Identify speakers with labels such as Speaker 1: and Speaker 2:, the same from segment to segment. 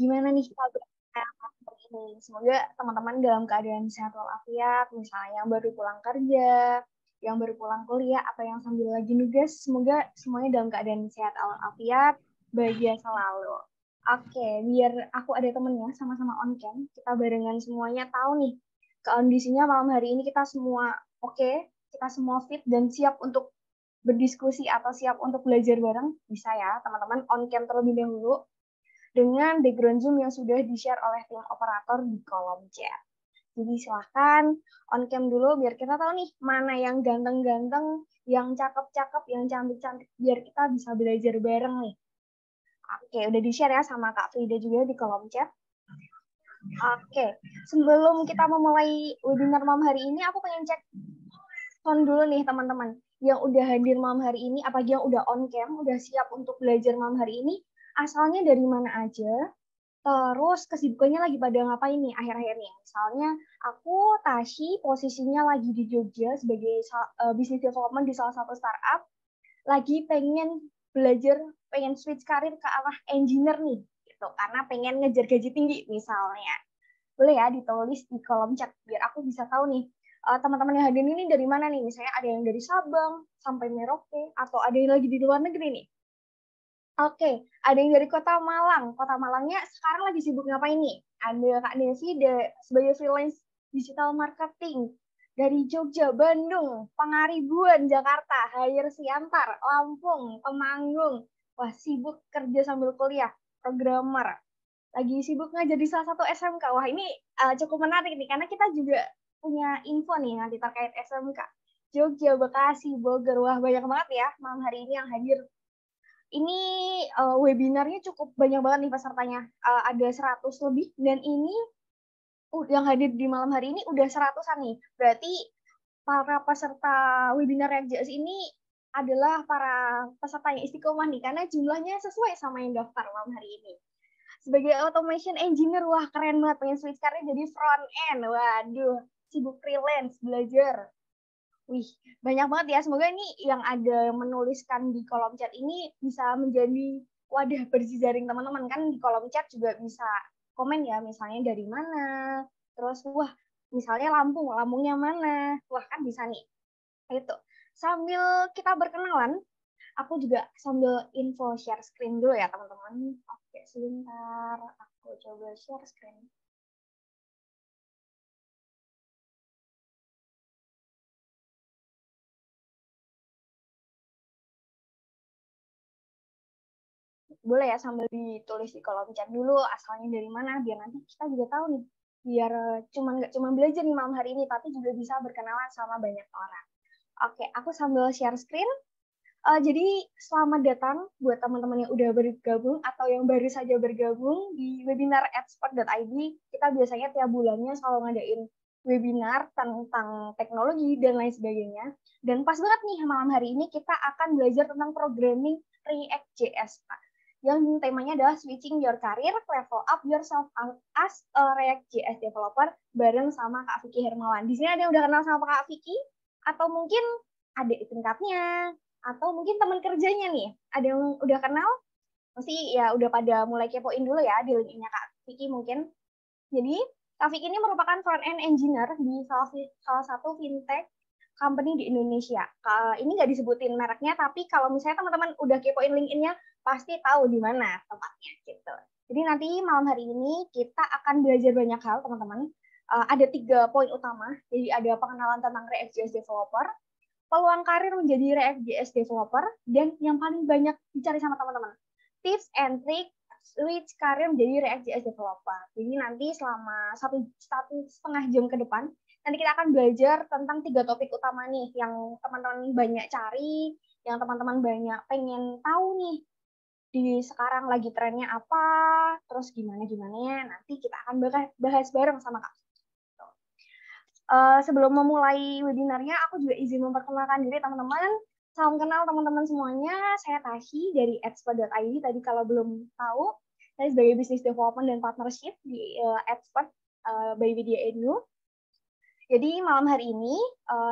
Speaker 1: Gimana nih kabarnya hari ini? Semoga teman-teman dalam keadaan sehat walafiat, misalnya yang baru pulang kerja, yang baru pulang kuliah, atau yang sambil lagi nugas, semoga semuanya dalam keadaan sehat walafiat, bahagia selalu. Oke, biar aku ada temennya sama-sama on cam, kita barengan semuanya tahu nih kondisinya malam hari ini kita semua oke, kita semua fit dan siap untuk berdiskusi atau siap untuk belajar bareng, bisa ya teman-teman on cam terlebih dahulu dengan background Zoom yang sudah di-share oleh tim operator di kolom chat. Jadi silahkan on cam dulu biar kita tahu nih mana yang ganteng-ganteng, yang cakep-cakep, yang cantik-cantik, biar kita bisa belajar bareng nih. Oke, udah di-share ya sama Kak Frida juga di kolom chat. Oke, sebelum kita memulai webinar malam hari ini, aku pengen cek sound dulu nih teman-teman. Yang udah hadir malam hari ini, apalagi yang udah on cam, udah siap untuk belajar malam hari ini, asalnya dari mana aja, terus kesibukannya lagi pada ngapain nih akhir-akhir ini? Misalnya aku Tashi posisinya lagi di Jogja sebagai business development di salah satu startup, lagi pengen belajar, pengen switch karir ke arah engineer nih, gitu. Karena pengen ngejar gaji tinggi misalnya. Boleh ya ditulis di kolom chat biar aku bisa tahu nih teman-teman yang hadir ini dari mana nih? Misalnya ada yang dari Sabang sampai Merauke atau ada yang lagi di luar negeri nih. Oke, ada yang dari Kota Malang. Kota Malangnya sekarang lagi sibuk ngapain nih? Ada Kak Desi sebagai freelance digital marketing dari Jogja, Bandung, Pangaribuan, Jakarta, Hayer Siantar, Lampung, Temanggung. Wah, sibuk kerja sambil kuliah, programmer. Lagi sibuk ngajar di salah satu SMK. Wah, ini cukup menarik nih, karena kita juga punya info nih nanti terkait SMK. Jogja, Bekasi, Bogor. Wah, banyak banget ya malam hari ini yang hadir. Ini webinarnya cukup banyak banget nih pesertanya. Ada 100 lebih dan ini yang hadir di malam hari ini udah 100-an nih. Berarti para peserta webinar ReactJS ini adalah para peserta yang istiqomah nih karena jumlahnya sesuai sama yang daftar malam hari ini. Sebagai automation engineer, wah keren banget, pengen switch karir jadi front end. Waduh, sibuk freelance, belajar. Wih, banyak banget ya. Semoga ini yang ada menuliskan di kolom chat ini bisa menjadi wadah berjejaring teman-teman. Kan di kolom chat juga bisa komen ya, misalnya dari mana. Terus, wah, misalnya Lampung, Lampungnya mana. Wah, kan bisa nih. Itu. Sambil kita berkenalan, aku juga sambil info share screen dulu ya, teman-teman. Oke, sebentar. Aku coba share screen. Boleh ya sambil ditulis di kolom chat dulu asalnya dari mana biar nanti kita juga tahu nih biar nggak cuma belajar nih malam hari ini tapi juga bisa berkenalan sama banyak orang. Oke, aku sambil share screen. Jadi selamat datang buat teman-teman yang udah bergabung atau yang baru saja bergabung di webinar expert.id. Kita biasanya tiap bulannya selalu ngadain webinar tentang teknologi dan lain sebagainya. Dan pas banget nih malam hari ini kita akan belajar tentang programming React.js, Pak. Yang temanya adalah switching your career, level up yourself as a React.js developer bareng sama Kak Vicky Hermawan. Di sini ada yang udah kenal sama Kak Vicky? Atau mungkin adik tingkatnya? Atau mungkin teman kerjanya nih? Ada yang udah kenal? Pasti ya udah pada mulai kepoin dulu ya di link-nya Kak Vicky mungkin. Jadi, Kak Vicky ini merupakan front-end engineer di salah satu fintech company di Indonesia. Ini nggak disebutin mereknya, tapi kalau misalnya teman-teman udah kepoin LinkedIn-nya, pasti tahu di mana tempatnya gitu. Jadi nanti malam hari ini kita akan belajar banyak hal, teman-teman. Ada 3 poin utama. Jadi ada pengenalan tentang React.js developer, peluang karir menjadi React.js developer, dan yang paling banyak dicari sama teman-teman, tips and trick switch karir menjadi React.js developer. Jadi nanti selama satu setengah jam ke depan, nanti kita akan belajar tentang 3 topik utama nih yang teman-teman banyak cari, yang teman-teman banyak pengen tahu nih di sekarang lagi trennya apa, terus gimana ya. Nanti kita akan bahas bareng sama Kak. Sebelum memulai webinarnya, aku juga izin memperkenalkan diri teman-teman. Salam kenal teman-teman semuanya, saya Tashi dari expert.id. Tadi kalau belum tahu, saya sebagai Business Development dan Partnership di Expert by Widya Edu. Jadi malam hari ini,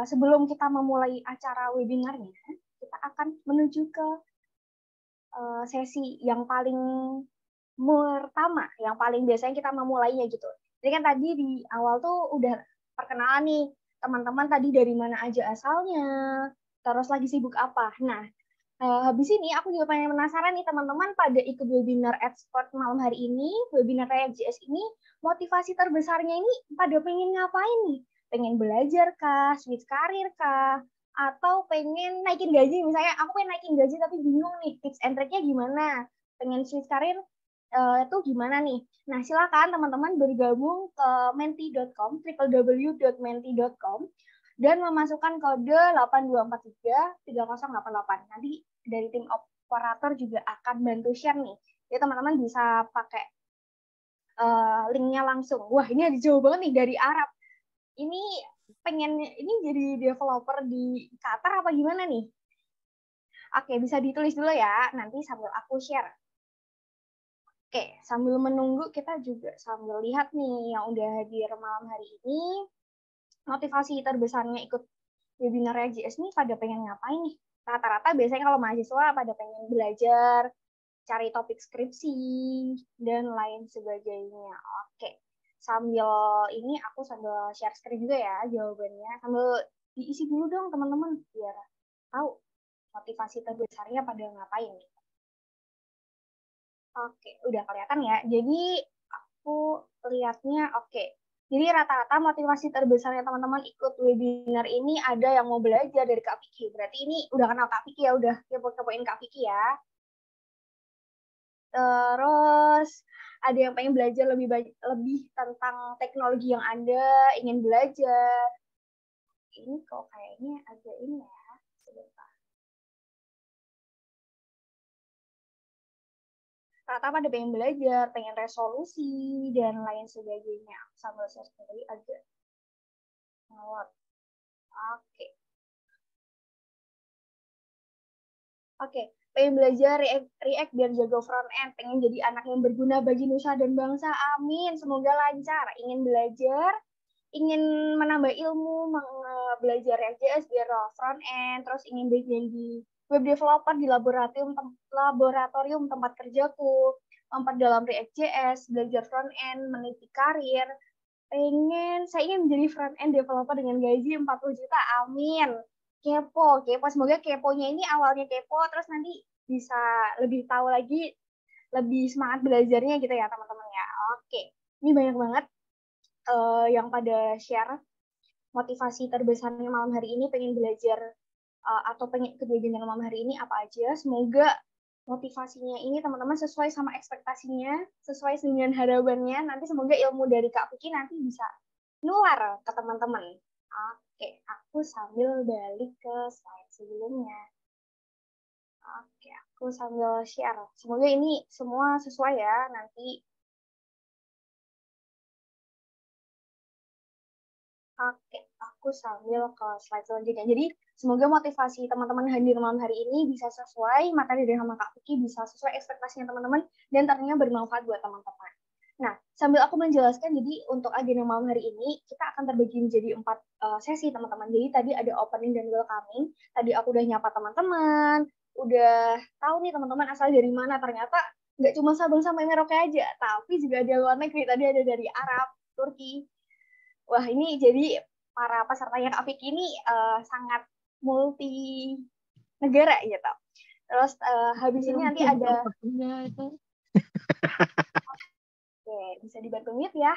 Speaker 1: sebelum kita memulai acara webinarnya, kita akan menuju ke sesi yang paling pertama yang paling biasanya kita memulainya gitu. Jadi kan tadi di awal tuh udah perkenalan nih, teman-teman tadi dari mana aja asalnya, terus lagi sibuk apa. Nah, habis ini aku juga pengen penasaran nih teman-teman pada ikut webinar Expert malam hari ini, webinar React.js ini, motivasi terbesarnya ini pada pengen ngapain nih? Pengen belajar kah, switch karir kah, atau pengen naikin gaji? Misalnya aku pengen naikin gaji tapi bingung nih, tips and trick-nya gimana? Pengen switch karir itu gimana nih? Nah, silakan teman-teman bergabung ke menti.com, www.menti.com, dan memasukkan kode 82433088. Nanti dari tim operator juga akan bantu share nih. Jadi teman-teman bisa pakai linknya langsung. Wah, ini ada jauh banget nih dari Arab. Ini pengen ini jadi developer di Qatar apa gimana nih? Oke, bisa ditulis dulu ya. Nanti sambil aku share. Oke, sambil menunggu kita juga sambil lihat nih yang udah hadir malam hari ini. Motivasi terbesarnya ikut webinar React.js nih pada pengen ngapain nih? Rata-rata biasanya kalau mahasiswa pada pengen belajar, cari topik skripsi, dan lain sebagainya. Oke, sambil ini aku sambil share screen juga ya jawabannya. Sambil diisi dulu dong teman-teman, biar tahu motivasi terbesarnya pada ngapain. Oke, udah kelihatan ya. Jadi aku lihatnya oke. Jadi rata-rata motivasi terbesarnya teman-teman ikut webinar ini ada yang mau belajar dari Kak Vicky. Berarti ini udah kenal Kak Vicky ya, udah kepo-kepoin Kak Vicky ya. Terus ada yang pengen belajar lebih tentang teknologi yang ada, ingin belajar. Ini kok kayaknya agak ini ya. Sebentar. Rata pada pengen belajar, pengen resolusi, dan lain sebagainya. Sambil search tadi agak ngelot. Oke. Oke, pengen belajar React biar jago front end, pengen jadi anak yang berguna bagi nusa dan bangsa. Amin. Semoga lancar. Ingin belajar, ingin menambah ilmu, belajar React.js biar front end, terus ingin jadi web developer di laboratorium tempat kerjaku, memperdalam React.js, belajar front end, meniti karir. Saya ingin menjadi front end developer dengan gaji 40 juta. Amin. Kepo. Semoga keponya ini awalnya kepo, terus nanti bisa lebih tahu lagi, lebih semangat belajarnya gitu ya teman-teman ya. Oke, ini banyak banget yang pada share motivasi terbesarnya malam hari ini, pengen belajar atau pengen ikut webinar malam hari ini apa aja. Semoga motivasinya ini teman-teman sesuai sama ekspektasinya, sesuai dengan harapannya. Nanti semoga ilmu dari Kak Vicky nanti bisa nular ke teman-teman. Oke, aku sambil balik ke slide sebelumnya. Oke, aku sambil share. Semoga ini semua sesuai ya. Nanti Oke, aku sambil ke slide selanjutnya. Jadi, semoga motivasi teman-teman hadir malam hari ini bisa sesuai, materi dari sama Kak Vicky bisa sesuai ekspektasinya teman-teman, dan tentunya bermanfaat buat teman-teman. Nah, sambil aku menjelaskan, jadi untuk agenda malam hari ini, kita akan terbagi menjadi 4 sesi, teman-teman. Jadi, tadi ada opening dan welcoming. Tadi aku udah nyapa teman-teman, udah tahu nih teman-teman asal dari mana. Ternyata nggak cuma Sabang sampai Merauke aja, tapi juga ada luar negeri. Tadi ada dari Arab, Turki. Wah, ini jadi para pesertanya Kak Vicky ini sangat multi negara gitu. Terus habis ini nanti ada Oke, bisa dibantu mute ya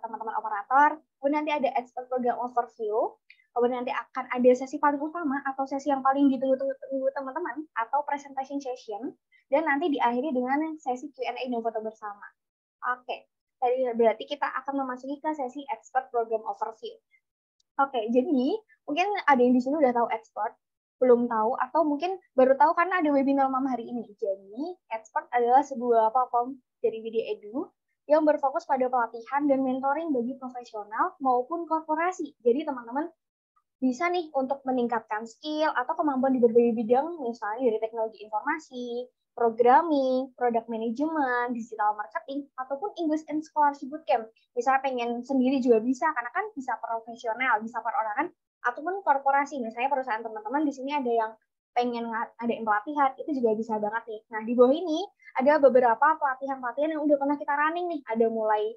Speaker 1: teman-teman operator. Kemudian nanti ada expert program overview. Kemudian nanti akan ada sesi paling utama atau sesi yang paling ditunggu-tunggu teman-teman atau presentation session. Dan nanti diakhiri dengan sesi Q&A dan foto bersama. Oke, berarti kita akan memasuki ke sesi expert program overview. Oke, jadi mungkin ada yang di sini udah tahu expert, belum tahu, atau mungkin baru tahu karena ada webinar malam hari ini. Jadi, expert adalah sebuah platform dari Widya Edu yang berfokus pada pelatihan dan mentoring bagi profesional maupun korporasi. Jadi, teman-teman bisa nih untuk meningkatkan skill atau kemampuan di berbagai bidang, misalnya dari teknologi informasi, programming, product management, digital marketing, ataupun English and Scholarship Bootcamp. Misalnya pengen sendiri juga bisa, karena kan bisa profesional, bisa perorangan, ataupun korporasi. Misalnya perusahaan teman-teman di sini ada yang pengen ada yang pelatihan, itu juga bisa banget nih. Nah, di bawah ini ada beberapa pelatihan-pelatihan yang udah pernah kita running nih. Ada mulai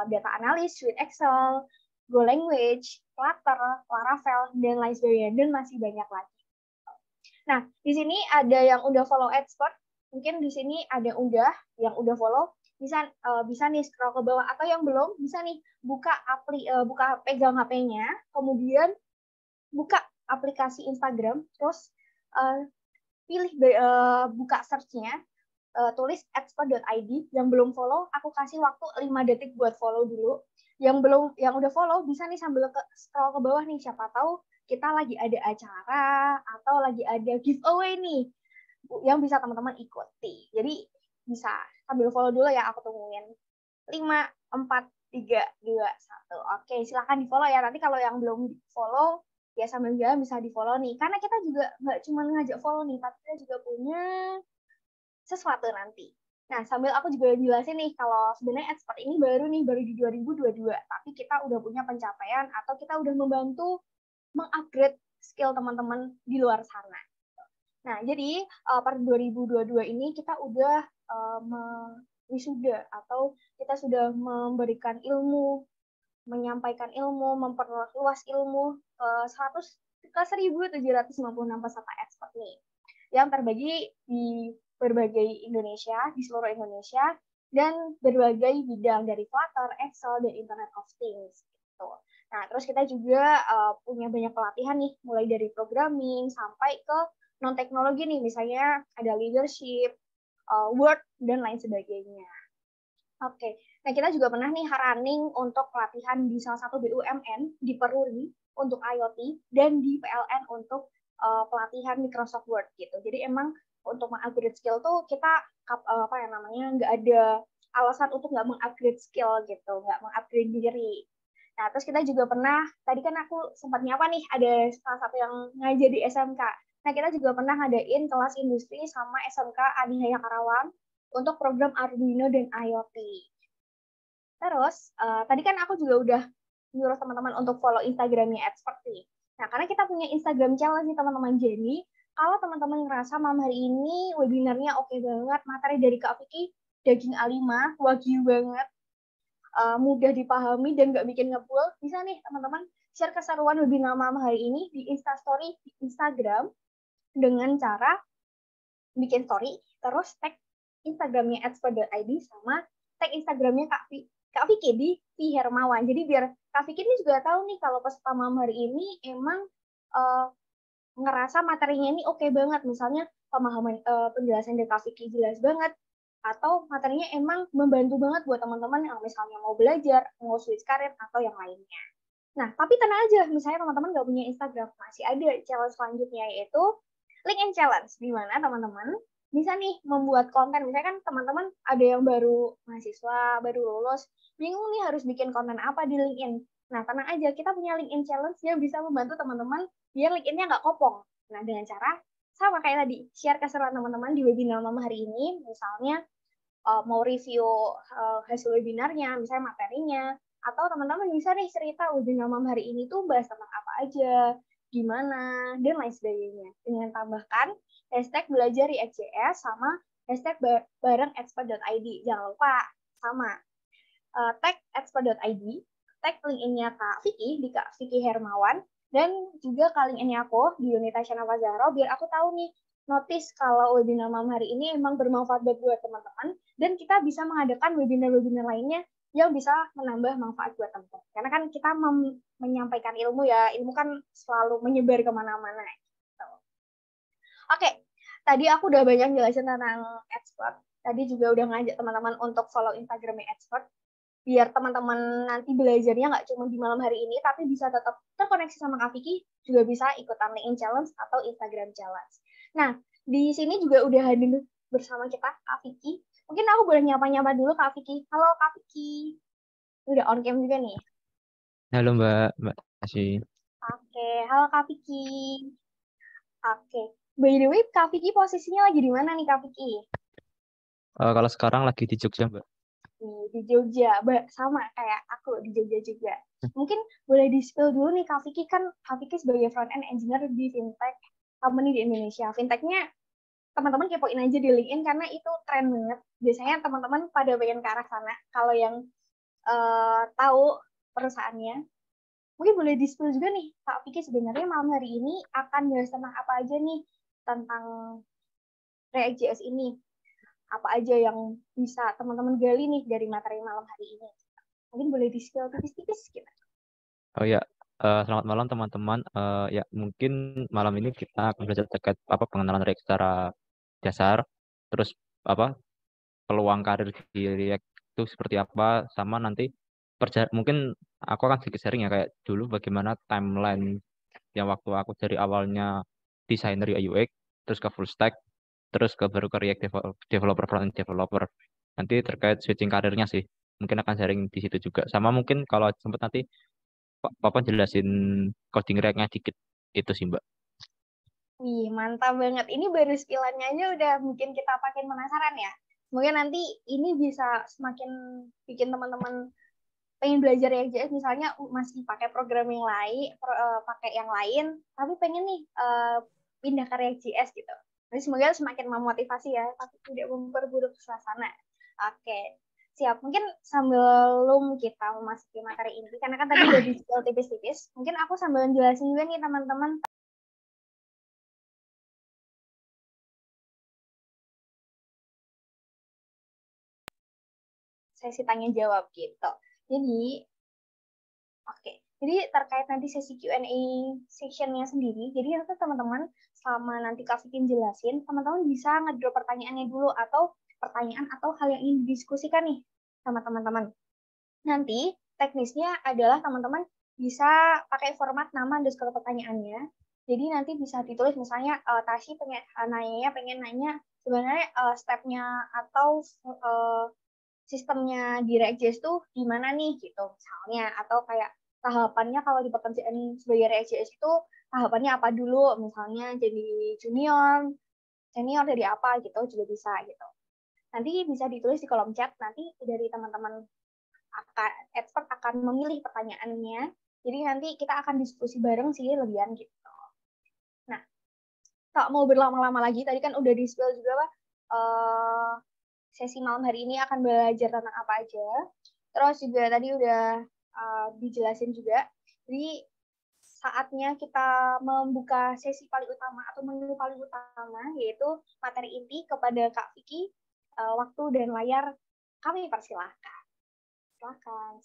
Speaker 1: data analyst, Suite Excel, Go Language, Flutter, Laravel, dan lain sebagainya, dan masih banyak lagi. Nah, di sini ada yang udah follow expert, mungkin di sini ada yang udah follow, bisa nih scroll ke bawah, atau yang belum bisa nih buka pegang HP-nya, kemudian buka aplikasi Instagram, terus pilih buka search-nya, tulis expert.id. Yang belum follow, aku kasih waktu 5 detik buat follow dulu. Yang udah follow bisa nih sambil scroll ke bawah nih, siapa tahu kita lagi ada acara atau lagi ada giveaway nih yang bisa teman-teman ikuti. Jadi bisa sambil follow dulu ya, aku tungguin. 5, 4, 3, 2, 1. Oke, silakan di-follow ya. Nanti kalau yang belum follow, ya sambil jalan bisa di-follow nih. Karena kita juga nggak cuma ngajak follow nih, tapi kita juga punya sesuatu nanti. Nah, sambil aku juga jelasin nih, kalau sebenarnya expert ini baru di 2022, tapi kita udah punya pencapaian atau kita udah membantu mengupgrade skill teman-teman di luar sana. Nah, jadi pada 2022 ini kita udah wisuda atau kita sudah memberikan ilmu, menyampaikan ilmu, memperluas ilmu ke 1.756 peserta expert nih, yang terbagi di berbagai Indonesia, di seluruh Indonesia, dan berbagai bidang dari Flutter, Excel, dan Internet of Things. Gitu. Nah, terus kita juga punya banyak pelatihan nih, mulai dari programming sampai ke non-teknologi nih, misalnya ada leadership, Word, dan lain sebagainya. Oke, nah kita juga pernah nih running untuk pelatihan di salah satu BUMN di Peruri untuk IoT dan di PLN untuk pelatihan Microsoft Word gitu. Jadi emang untuk mengupgrade skill tuh kita nggak ada alasan untuk nggak mengupgrade skill gitu, nggak mengupgrade diri. Nah, terus kita juga pernah, tadi kan aku sempat nyapa nih, ada salah satu yang ngajar di SMK. Nah, kita juga pernah ngadain kelas industri sama SMK Adi Haya Karawang untuk program Arduino dan IoT. Terus, tadi kan aku juga udah nyuruh teman-teman untuk follow Instagramnya Expert nih. Nah, karena kita punya Instagram challenge nih teman-teman, jadi kalau teman-teman ngerasa malam hari ini webinarnya oke banget, materi dari Kak Vicky daging A5, wagyu banget, mudah dipahami dan nggak bikin ngebul, bisa nih teman-teman share keseruan webinar malam hari ini di Instastory di Instagram dengan cara bikin story, terus tag Instagramnya @expert.id sama tag Instagramnya Kak Vicky di V Hermawan. Jadi biar Kak Vicky ini juga tahu nih kalau peserta malam hari ini emang ngerasa materinya ini oke banget. Misalnya pemahaman penjelasan dari Kak Vicky jelas banget, atau materinya emang membantu banget buat teman-teman yang misalnya mau belajar, mau switch karir, atau yang lainnya. Nah, tapi tenang aja, misalnya teman-teman nggak punya Instagram, masih ada challenge selanjutnya, yaitu LinkedIn Challenge, di mana teman-teman bisa nih membuat konten. Misalnya kan teman-teman ada yang baru mahasiswa, baru lulus, bingung nih harus bikin konten apa di LinkedIn. Nah, tenang aja, kita punya LinkedIn Challenge yang bisa membantu teman-teman biar LinkedIn-nya nggak kopong. Nah, dengan cara sama kayak tadi, share keseruan teman-teman di webinar malam hari ini, misalnya mau review hasil webinarnya, misalnya materinya, atau teman-teman bisa nih cerita webinar malam hari ini tuh bahas tentang apa aja, gimana, dan lain sebagainya. Dengan tambahkan hashtag belajar di XJS sama hashtag bareng expert.id. Jangan lupa sama tag expert.id, tag LinkedIn-nya Kak Vicky di Kak Vicky Hermawan, dan juga Kak LinkedIn-nya aku di Yunita Shanava Zahro, biar aku tahu nih notice kalau webinar malam hari ini emang bermanfaat buat teman-teman, dan kita bisa mengadakan webinar-webinar lainnya yang bisa menambah manfaat buat teman-teman. Karena kan kita menyampaikan ilmu ya, ilmu kan selalu menyebar kemana-mana. Gitu. Oke, tadi aku udah banyak jelasin tentang expert. Tadi juga udah ngajak teman-teman untuk follow Instagramnya expert, biar teman-teman nanti belajarnya nggak cuma di malam hari ini, tapi bisa tetap terkoneksi sama Kak Vicky, juga bisa ikutan LinkedIn Challenge atau Instagram Challenge. Nah, di sini juga udah hadir bersama kita Kak Vicky. Mungkin aku boleh nyapa-nyapa dulu Kak Vicky. Halo Kak Vicky. Udah on cam juga nih.
Speaker 2: Halo Mbak Asih.
Speaker 1: Oke, halo Kak Vicky. Oke. By the way, Kak Vicky posisinya lagi di mana nih Kak Vicky?
Speaker 2: Kalau sekarang lagi di Jogja Mbak.
Speaker 1: Di Jogja, sama kayak aku di Jogja juga. Mungkin boleh di-spill dulu nih Kak Vicky, kan Kak Vicky sebagai front-end engineer di fintech company di Indonesia. Fintechnya teman-teman kepoin aja di LinkedIn karena itu tren banget. Biasanya teman-teman pada pengen ke arah sana. Kalau yang tahu perusahaannya, mungkin boleh di-spill juga nih, Kak Vicky sebenarnya malam hari ini akan bahas tentang apa aja nih tentang React.js ini. Apa aja yang bisa teman-teman gali nih dari materi malam hari ini. Mungkin boleh di-spill tipis-tipis gitu.
Speaker 2: Oh ya, selamat malam teman-teman. Ya mungkin malam ini kita akan belajar terkait apa pengenalan React secara dasar, terus apa peluang karir di React itu seperti apa, sama nanti mungkin aku akan sedikit sharing ya kayak dulu bagaimana timeline yang waktu aku dari awalnya desainer UI UX, terus ke full stack, terus baru ke React developer front end developer. Nanti terkait switching karirnya sih, mungkin akan sharing di situ juga. Sama mungkin kalau sempat nanti Papa jelasin coding React-nya dikit itu sih Mbak.
Speaker 1: Wih, mantap banget. Ini baru skillannya aja udah bikin kita makin penasaran ya. Semoga nanti ini bisa semakin bikin teman-teman pengen belajar React.js misalnya masih pakai programming lain, pakai yang lain, tapi pengen nih pindah ke React.js gitu. Jadi semoga semakin memotivasi ya, tapi tidak memperburuk suasana. Oke, siap. Mungkin sebelum kita memasuki materi inti, karena kan tadi udah di-spill tipis-tipis, mungkin aku sambil jelasin juga nih teman-teman sesi tanya jawab gitu. Jadi, oke. Jadi terkait nanti sesi Q&A sessionnya sendiri, jadi nanti teman-teman selama nanti Kak Vikin jelasin, teman-teman bisa ngedrop pertanyaannya dulu atau pertanyaan atau hal yang ingin didiskusikan nih sama teman-teman. Nanti teknisnya adalah teman-teman bisa pakai format nama underscore pertanyaannya. Jadi nanti bisa ditulis misalnya Tashi pengen nanya sebenarnya stepnya atau sistemnya di React.js tuh gimana nih gitu misalnya, atau kayak tahapannya kalau di pekerjaan sebagai React.js itu tahapannya apa dulu, misalnya jadi junior, senior dari apa gitu juga bisa gitu. Nanti bisa ditulis di kolom chat, nanti dari teman-teman expert akan memilih pertanyaannya, jadi nanti kita akan diskusi bareng sih lebihan gitu. Nah, tak mau berlama-lama lagi, tadi kan udah di-spill juga Pak, sesi malam hari ini akan belajar tentang apa aja. Terus juga tadi udah dijelasin juga. Jadi saatnya kita membuka sesi paling utama atau menu paling utama, yaitu materi inti kepada Kak Vicky. Waktu dan layar kami persilahkan. Silakan.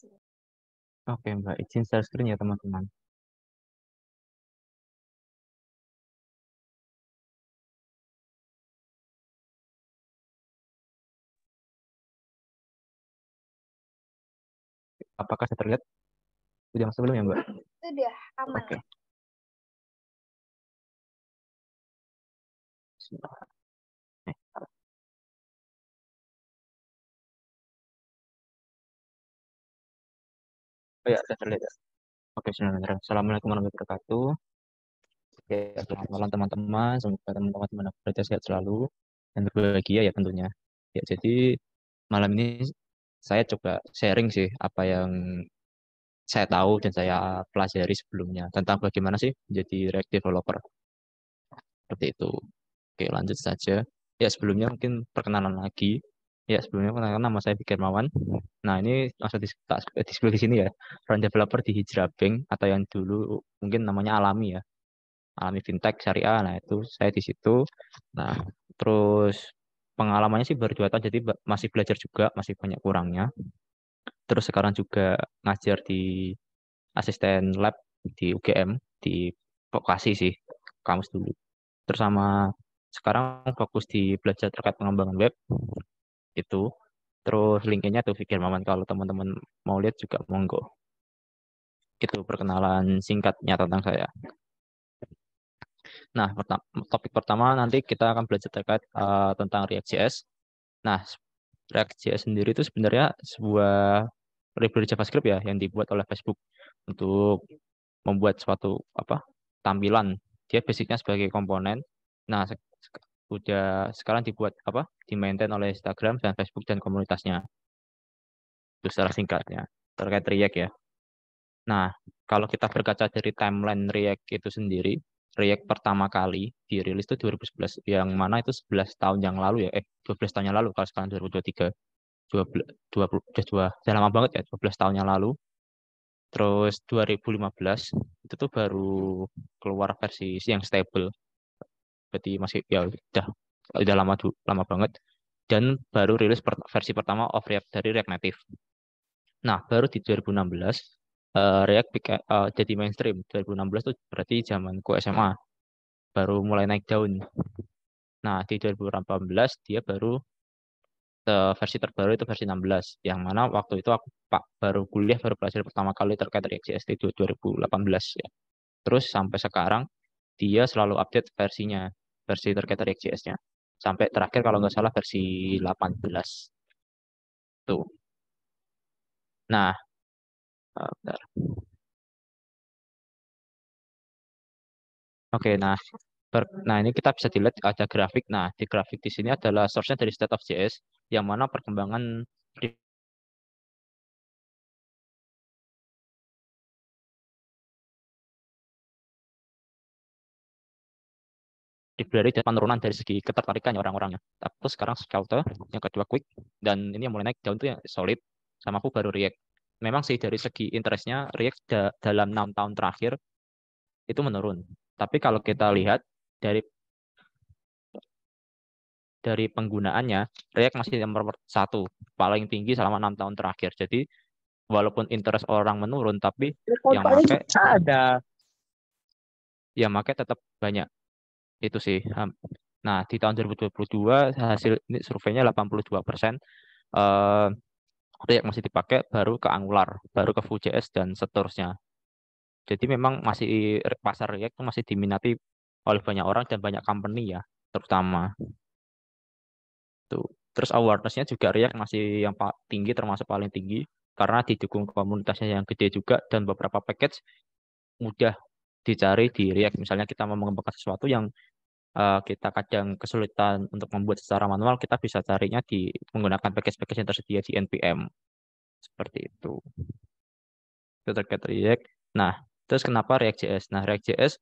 Speaker 2: Oke Mbak, izin share screen ya teman-teman. Apakah saya terlihat? Sudah masuk belum ya Mbak?
Speaker 1: Sudah aman.
Speaker 2: Oke. Oh ya, saya terlihat ya. Oke, sebenarnya. Assalamualaikum warahmatullahi wabarakatuh. Ya, selamat malam teman-teman. Semoga teman-teman dimana berada sehat selalu dan berbahagia ya tentunya. Ya, jadi malam ini saya coba sharing sih apa yang saya tahu dan saya pelajari sebelumnya tentang bagaimana sih menjadi React developer seperti itu. Oke, lanjut saja. Ya, sebelumnya mungkin perkenalan lagi. Ya, sebelumnya perkenalkan nama saya Fikir Mawan. Nah, ini langsung display di sini ya. Front developer di Hijrah Bank atau yang dulu mungkin namanya Alami ya. Alami Fintech Syariah. Nah, itu saya di situ. Nah, terus pengalamannya sih baru 2 tahun, jadi masih belajar juga, masih banyak kurangnya. Terus sekarang juga ngajar di asisten lab di UGM, di vokasi sih, kamus dulu. Terus sama sekarang fokus di belajar terkait pengembangan web itu. Terus linknya tuh Fikir Maman kalau teman-teman mau lihat juga monggo. Itu perkenalan singkatnya tentang saya. Nah, topik pertama nanti kita akan belajar terkait tentang React.js. Nah, React.js sendiri itu sebenarnya sebuah library JavaScript ya yang dibuat oleh Facebook untuk membuat suatu apa tampilan. Dia basicnya sebagai komponen. Nah, udah sekarang dibuat apa? Di-maintain oleh Instagram dan Facebook dan komunitasnya. Itu secara singkatnya terkait React ya. Nah, kalau kita berkaca dari timeline React itu sendiri, React pertama kali dirilis itu 2011, yang mana itu 11 tahun yang lalu ya, 12 tahun yang lalu, kalau sekarang 2023, 20, 20, udah lama banget ya, 12 tahun yang lalu. Terus 2015 itu tuh baru keluar versi yang stable, berarti masih ya udah lama banget, dan baru rilis versi pertama of React dari React Native. Nah, baru di 2016 React jadi mainstream. 2016 tuh berarti zamanku SMA, baru mulai naik daun. Nah, di 2018 dia baru versi terbaru itu versi 16, yang mana waktu itu aku baru kuliah, baru belajar pertama kali terkait React.js itu 2018 ya. Terus sampai sekarang dia selalu update versi terkait React.js-nya. Sampai terakhir kalau nggak salah versi 18 tuh. Nah, bentar. Oke, nah ini kita bisa dilihat ada grafik. Nah, di grafik di sini adalah source-nya dari State of JS, yang mana perkembangan library dan penurunan dari segi ketertarikannya orang-orangnya. Terus sekarang Svelte, yang kedua Quick, dan ini yang mulai naik daun tuh yang Solid, sama aku baru React. Memang sih dari segi interestnya React dalam 6 tahun terakhir itu menurun. Tapi kalau kita lihat dari penggunaannya, React masih nomor satu, paling tinggi selama 6 tahun terakhir. Jadi walaupun interest orang menurun, tapi yang make tetap banyak. Itu sih. Nah, di tahun 2022 hasil ini surveinya 82% eh, React masih dipakai, baru ke Angular, baru ke Vue.js dan seterusnya. Jadi memang masih pasar React itu masih diminati oleh banyak orang dan banyak company ya, terutama. Tuh. Terus awareness-nya juga React masih yang tinggi, termasuk paling tinggi, karena didukung komunitasnya yang gede juga dan beberapa package mudah dicari di React. Misalnya kita mau mengembangkan sesuatu yang kita kadang kesulitan untuk membuat secara manual, kita bisa carinya di menggunakan package-package yang tersedia di NPM. Seperti itu. Itu terkait React. Nah, terus kenapa React.js? Nah, React.js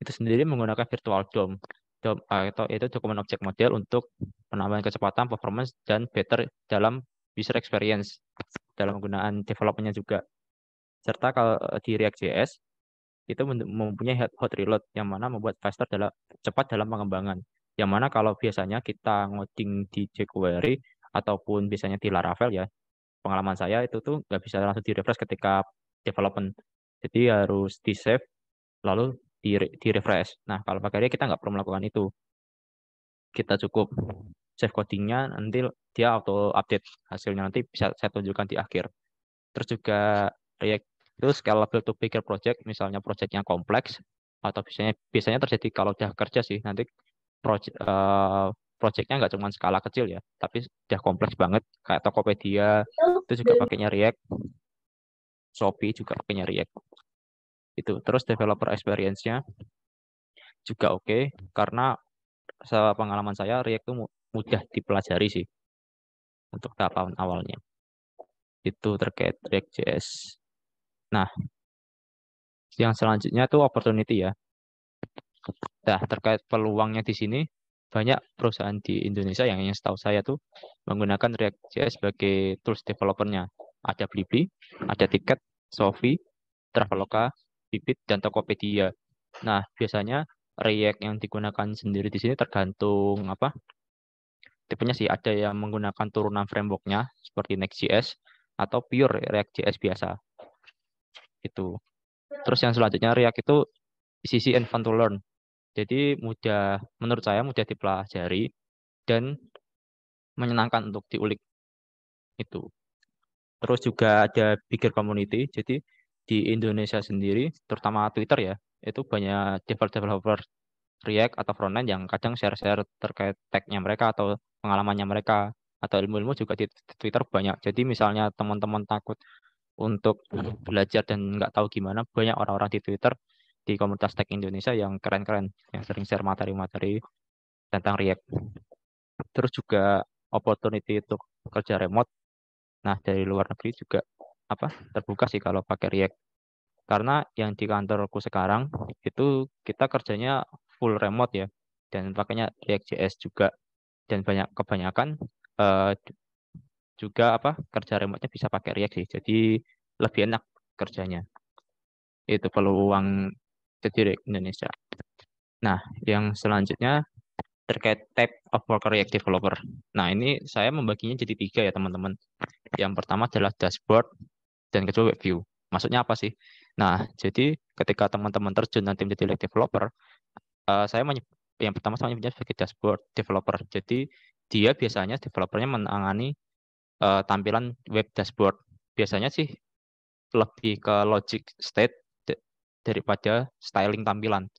Speaker 2: itu sendiri menggunakan virtual DOM. DOM atau itu dokumen objek model untuk penambahan kecepatan, performance, dan better dalam user experience dalam penggunaan development-nya juga. Serta kalau di React.js itu mempunyai hot reload yang mana membuat faster cepat dalam pengembangan. Yang mana kalau biasanya kita ngoding di jQuery ataupun biasanya di Laravel ya, pengalaman saya itu tuh nggak bisa langsung di-refresh ketika development. Jadi harus di-save lalu di-refresh. Nah, kalau pakai dia kita nggak perlu melakukan itu. Kita cukup save codingnya, nanti dia auto update hasilnya, nanti bisa saya tunjukkan di akhir. Terus juga React itu scalable to bigger project, misalnya project yang kompleks, atau biasanya terjadi kalau udah kerja sih, nanti project projectnya nggak cuma skala kecil ya, tapi udah kompleks banget, kayak Tokopedia itu juga pakainya React, Shopee juga pakainya React. Itu terus developer experience-nya juga oke, karena sepengalaman saya React itu mudah dipelajari sih untuk tahapan awalnya. Itu terkait React.js. Nah, yang selanjutnya itu opportunity ya. Nah, terkait peluangnya di sini, banyak perusahaan di Indonesia yang setahu saya tuh menggunakan React.js sebagai tools developernya. Ada Blibli, ada Tiket, Shopee, Traveloka, Bibit, dan Tokopedia. Nah, biasanya React yang digunakan sendiri di sini tergantung apa tipenya sih. Ada yang menggunakan turunan frameworknya seperti Next.js atau pure React.js biasa. Itu. Terus yang selanjutnya React itu sisi and fun to learn. Jadi menurut saya mudah dipelajari dan menyenangkan untuk diulik itu. Terus juga ada bigger community. Jadi di Indonesia sendiri, terutama Twitter ya, itu banyak developer React atau frontend yang kadang share-share terkait tag-nya mereka atau pengalamannya mereka atau ilmu-ilmu juga di Twitter banyak. Jadi misalnya teman-teman takut untuk belajar dan nggak tahu gimana, banyak orang-orang di Twitter di komunitas tech Indonesia yang keren-keren, yang sering share materi-materi tentang React. Terus juga opportunity untuk kerja remote. Nah, dari luar negeri juga apa terbuka sih kalau pakai React. Karena yang di kantorku sekarang itu kita kerjanya full remote ya, dan pakainya React.js juga, dan kebanyakan eh, juga kerja remote-nya bisa pakai React sih. Jadi lebih enak kerjanya. Itu peluang jadi Indonesia. Nah, yang selanjutnya terkait type of work React developer. Nah, ini saya membaginya jadi 3 ya teman-teman. Yang pertama adalah dashboard, dan kedua web view. Maksudnya apa sih? Nah, jadi ketika teman-teman terjun nanti menjadi React developer, yang pertama saya menyebutnya sebagai dashboard developer. Jadi dia biasanya developernya menangani tampilan web dashboard. Biasanya sih lebih ke logic state daripada styling tampilan.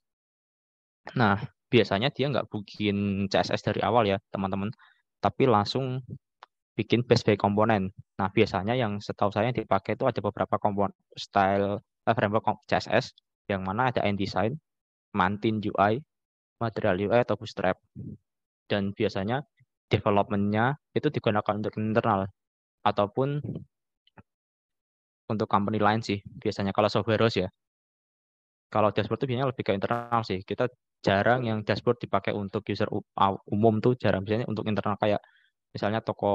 Speaker 2: Nah, biasanya dia nggak bikin CSS dari awal ya, teman-teman, tapi langsung bikin base by komponen. Nah, biasanya yang setahu saya yang dipakai itu ada beberapa komponen framework CSS, yang mana ada InDesign, Mantin UI, Material UI, atau Bootstrap. Dan biasanya development-nya itu digunakan untuk internal ataupun untuk company lain sih. Biasanya kalau software house ya. Kalau dashboard itu biasanya lebih ke internal sih. Kita jarang yang dashboard dipakai untuk user umum tuh jarang. Biasanya untuk internal kayak misalnya toko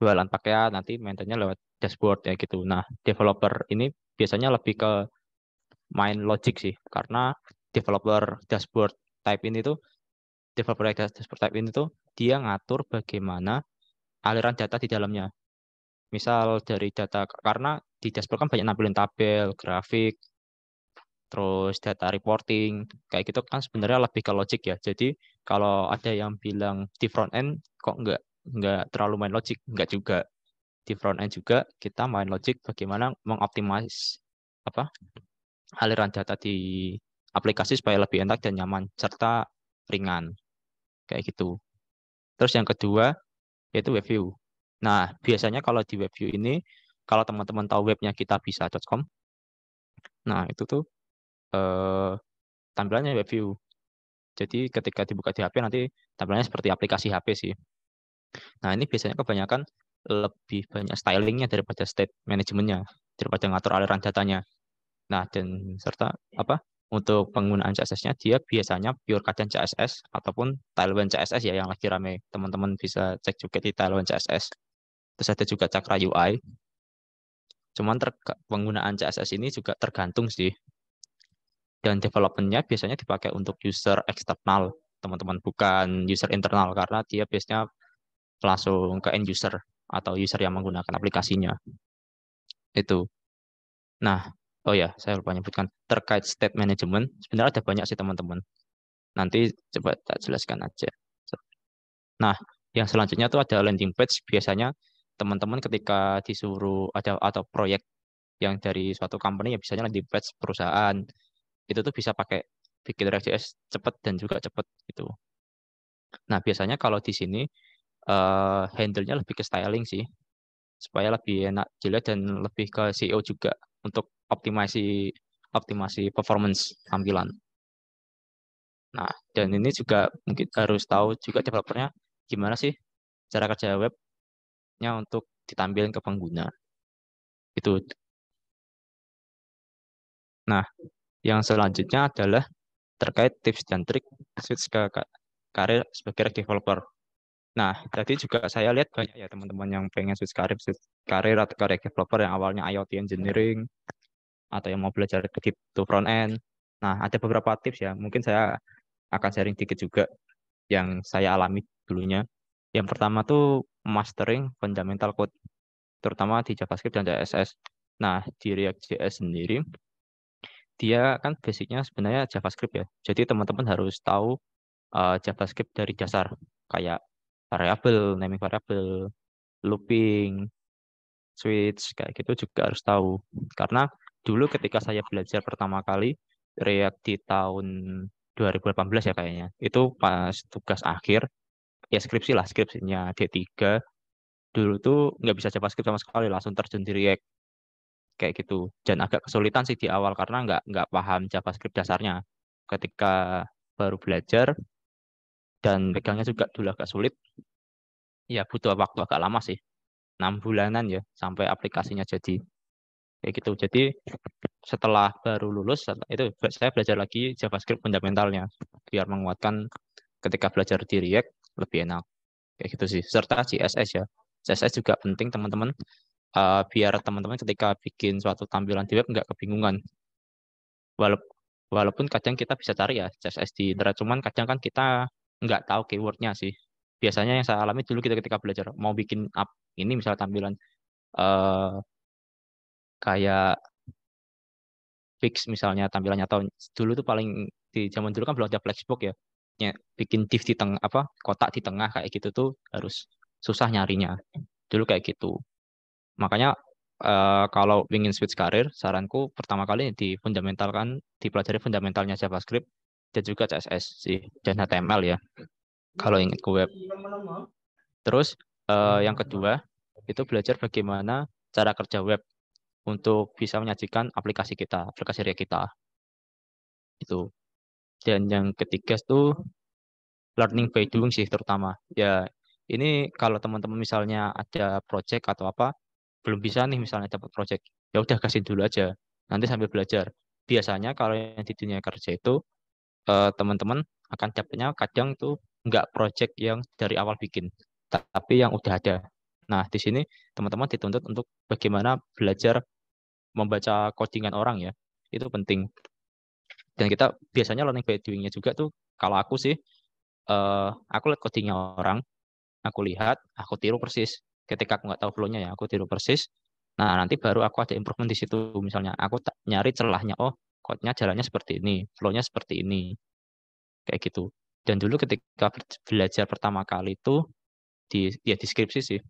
Speaker 2: jualan pakaian nanti maintainnya lewat dashboard ya gitu. Nah, developer ini biasanya lebih ke main logic sih, karena developer dashboard type ini tuh developer dashboard type ini tuh dia ngatur bagaimana aliran data di dalamnya. Misal dari data, karena di dashboard kan banyak nampilin tabel, grafik, terus data reporting, kayak gitu kan sebenarnya lebih ke logic ya. Jadi kalau ada yang bilang di front end kok nggak terlalu main logic, nggak juga. Di front end juga kita main logic bagaimana mengoptimize apa aliran data di aplikasi supaya lebih enak dan nyaman serta ringan kayak gitu. Terus yang kedua yaitu web view. Nah, biasanya kalau di web view ini kalau teman-teman tahu webnya kitabisa.com, nah itu tuh eh, tampilannya web view. Jadi ketika dibuka di HP nanti tampilannya seperti aplikasi HP sih. Nah, ini biasanya kebanyakan lebih banyak stylingnya daripada state manajemennya, daripada ngatur aliran datanya. Nah, dan serta untuk penggunaan CSS-nya dia biasanya pure Kadant CSS ataupun Tailwind CSS ya yang lagi rame. Teman-teman bisa cek juga di Tailwind CSS. Terus ada juga Cakra UI. Cuman penggunaan CSS ini juga tergantung sih. Dan development-nya biasanya dipakai untuk user eksternal, teman-teman, bukan user internal karena dia biasanya langsung ke end user atau user yang menggunakan aplikasinya. Itu. Nah, oh ya, saya lupa menyebutkan terkait state management. Sebenarnya ada banyak sih teman-teman. Nanti coba tak jelaskan aja. Nah, yang selanjutnya tuh ada landing page. Biasanya teman-teman ketika disuruh ada atau proyek yang dari suatu company ya biasanya landing page perusahaan itu tuh bisa pakai bikin React.js cepat dan juga cepat gitu. Nah, biasanya kalau di sini handle-nya lebih ke styling sih supaya lebih enak dilihat dan lebih ke SEO juga untuk optimasi optimasi performance tampilan. Nah, dan ini juga mungkin harus tahu juga developernya gimana sih cara kerja webnya untuk ditampilkan ke pengguna. Itu. Nah, yang selanjutnya adalah terkait tips dan trik switch ke karir sebagai developer. Nah, tadi juga saya lihat banyak ya teman-teman yang pengen switch karir atau karir developer yang awalnya IoT engineering atau yang mau belajar ke front end. Nah, ada beberapa tips ya. Mungkin saya akan sharing dikit juga yang saya alami dulunya. Yang pertama tuh mastering fundamental code, terutama di JavaScript dan CSS. Nah, di React.js sendiri, dia kan basicnya sebenarnya JavaScript ya. Jadi teman-teman harus tahu JavaScript dari dasar, kayak variabel, naming variabel, looping, switch, kayak gitu juga harus tahu. Karena dulu ketika saya belajar pertama kali React di tahun 2018 ya kayaknya, itu pas tugas akhir, ya skripsi lah, skripsinya D3, dulu tuh nggak bisa JavaScript sama sekali, langsung terjun di React, kayak gitu. Dan agak kesulitan sih di awal karena nggak paham JavaScript dasarnya. Ketika baru belajar dan pegangnya juga dulu agak sulit, ya butuh waktu agak lama sih, 6 bulanan ya sampai aplikasinya jadi. kayak gitu. Jadi setelah baru lulus itu saya belajar lagi JavaScript fundamentalnya biar menguatkan ketika belajar di React lebih enak kayak gitu sih. Serta CSS ya. CSS juga penting teman-teman. Biar teman-teman ketika bikin suatu tampilan di web nggak kebingungan. Walaupun kadang kita bisa cari ya CSS di internet, cuman kadang kan kita nggak tahu keywordnya sih. Biasanya yang saya alami dulu kita ketika belajar mau bikin app ini misalnya tampilan eh kayak fix misalnya tampilannya, atau dulu tuh paling di zaman dulu kan belum ada Flexbox ya. Bikin div di tengah apa kotak di tengah kayak gitu tuh harus susah nyarinya. Dulu kayak gitu. Makanya kalau ingin switch karir, saranku pertama kali difundamentalkan, dipelajari fundamentalnya JavaScript dan juga CSS sih dan HTML ya. Kalau ingin ke web. Terus yang kedua itu belajar bagaimana cara kerja web untuk bisa menyajikan aplikasi kita, aplikasi React kita itu. Dan yang ketiga tuh learning by doing sih terutama. Ya ini kalau teman-teman misalnya ada project atau apa belum bisa nih misalnya dapat project, ya udah kasih dulu aja. Nanti sambil belajar. Biasanya kalau yang di dunia kerja itu teman-teman akan dapatnya kadang tuh nggak project yang dari awal bikin, tapi yang udah ada. Nah, di sini teman-teman dituntut untuk bagaimana belajar membaca codingan orang ya. Itu penting. Dan kita biasanya learning by doing-nya juga tuh kalau aku sih aku lihat codingnya orang, aku lihat, aku tiru persis. Ketika aku nggak tahu flow-nya ya, aku tiru persis. Nah, nanti baru aku ada improvement di situ. Misalnya aku nyari celahnya, oh, code-nya jalannya seperti ini, flow-nya seperti ini, kayak gitu. Dan dulu ketika belajar pertama kali itu di deskripsi sih.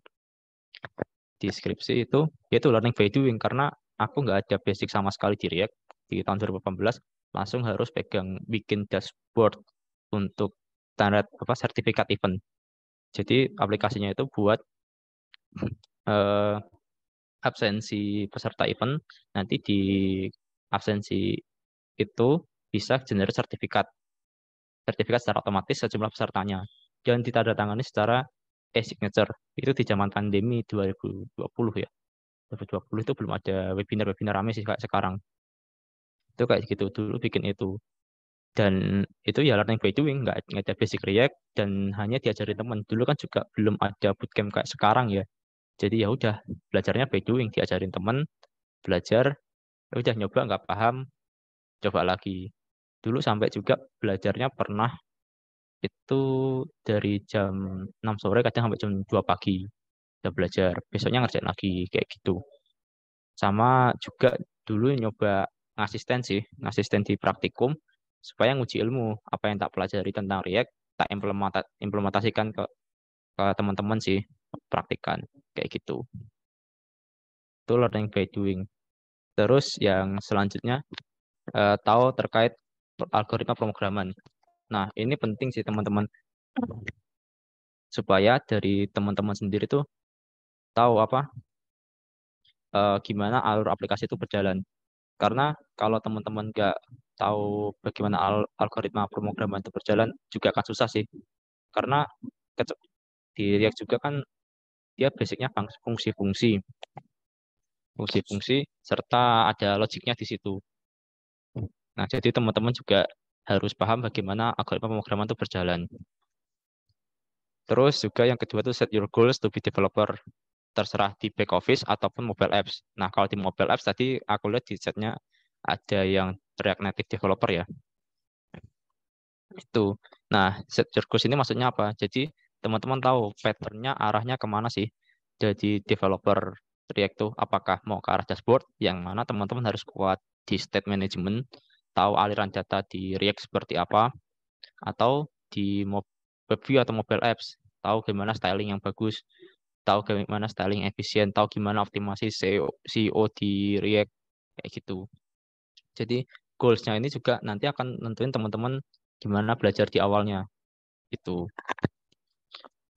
Speaker 2: Di skripsi itu yaitu learning by doing karena aku nggak ada basic sama sekali di React di tahun 2018, langsung harus pegang bikin dashboard untuk standar apa sertifikat event. Jadi aplikasinya itu buat eh, absensi peserta event, nanti di absensi itu bisa generate sertifikat secara otomatis sejumlah pesertanya dan ditandatangani secara e-signature. Itu di zaman pandemi 2020 ya. 2020 itu belum ada webinar-webinar rame sih kayak sekarang. Itu kayak gitu dulu bikin itu. Dan itu ya learning by doing, nggak ada basic React dan hanya diajari teman. Dulu kan juga belum ada bootcamp kayak sekarang ya. Jadi ya udah belajarnya by doing, diajarin teman, belajar, ya udah nyoba nggak paham, coba lagi. Dulu sampai juga belajarnya pernah itu dari jam 6 sore kadang sampai jam 2 pagi. Udah belajar, besoknya ngerjain lagi kayak gitu. Sama juga dulu nyoba ngasisten di praktikum supaya nguji ilmu apa yang tak pelajari tentang React, tak implementasikan ke teman-teman sih, praktikan kayak gitu. Itu learning by doing. Terus yang selanjutnya tahu terkait algoritma pemrograman. Nah, ini penting sih teman-teman supaya dari teman-teman sendiri tuh tahu apa gimana alur aplikasi itu berjalan. Karena kalau teman-teman nggak tahu bagaimana algoritma pemrograman itu berjalan, juga akan susah sih. Karena di React juga kan dia basicnya fungsi-fungsi, fungsi-fungsi, serta ada logiknya di situ. Nah, jadi teman-teman juga harus paham bagaimana algoritma pemrograman itu berjalan. Terus juga yang kedua itu set your goals to be developer, terserah di back office ataupun mobile apps. Nah, kalau di mobile apps tadi aku lihat di setnya ada yang React Native developer ya. Itu. Nah, set your goals ini maksudnya apa? Jadi teman-teman tahu patternnya arahnya kemana sih. Jadi developer React tuh apakah mau ke arah dashboard, yang mana teman-teman harus kuat di state management, tahu aliran data di React seperti apa, atau di web view atau mobile apps, tahu gimana styling yang bagus, tahu gimana styling efisien, tahu gimana optimasi SEO di React, kayak gitu. Jadi goals-nya ini juga nanti akan nentuin teman-teman gimana belajar di awalnya itu.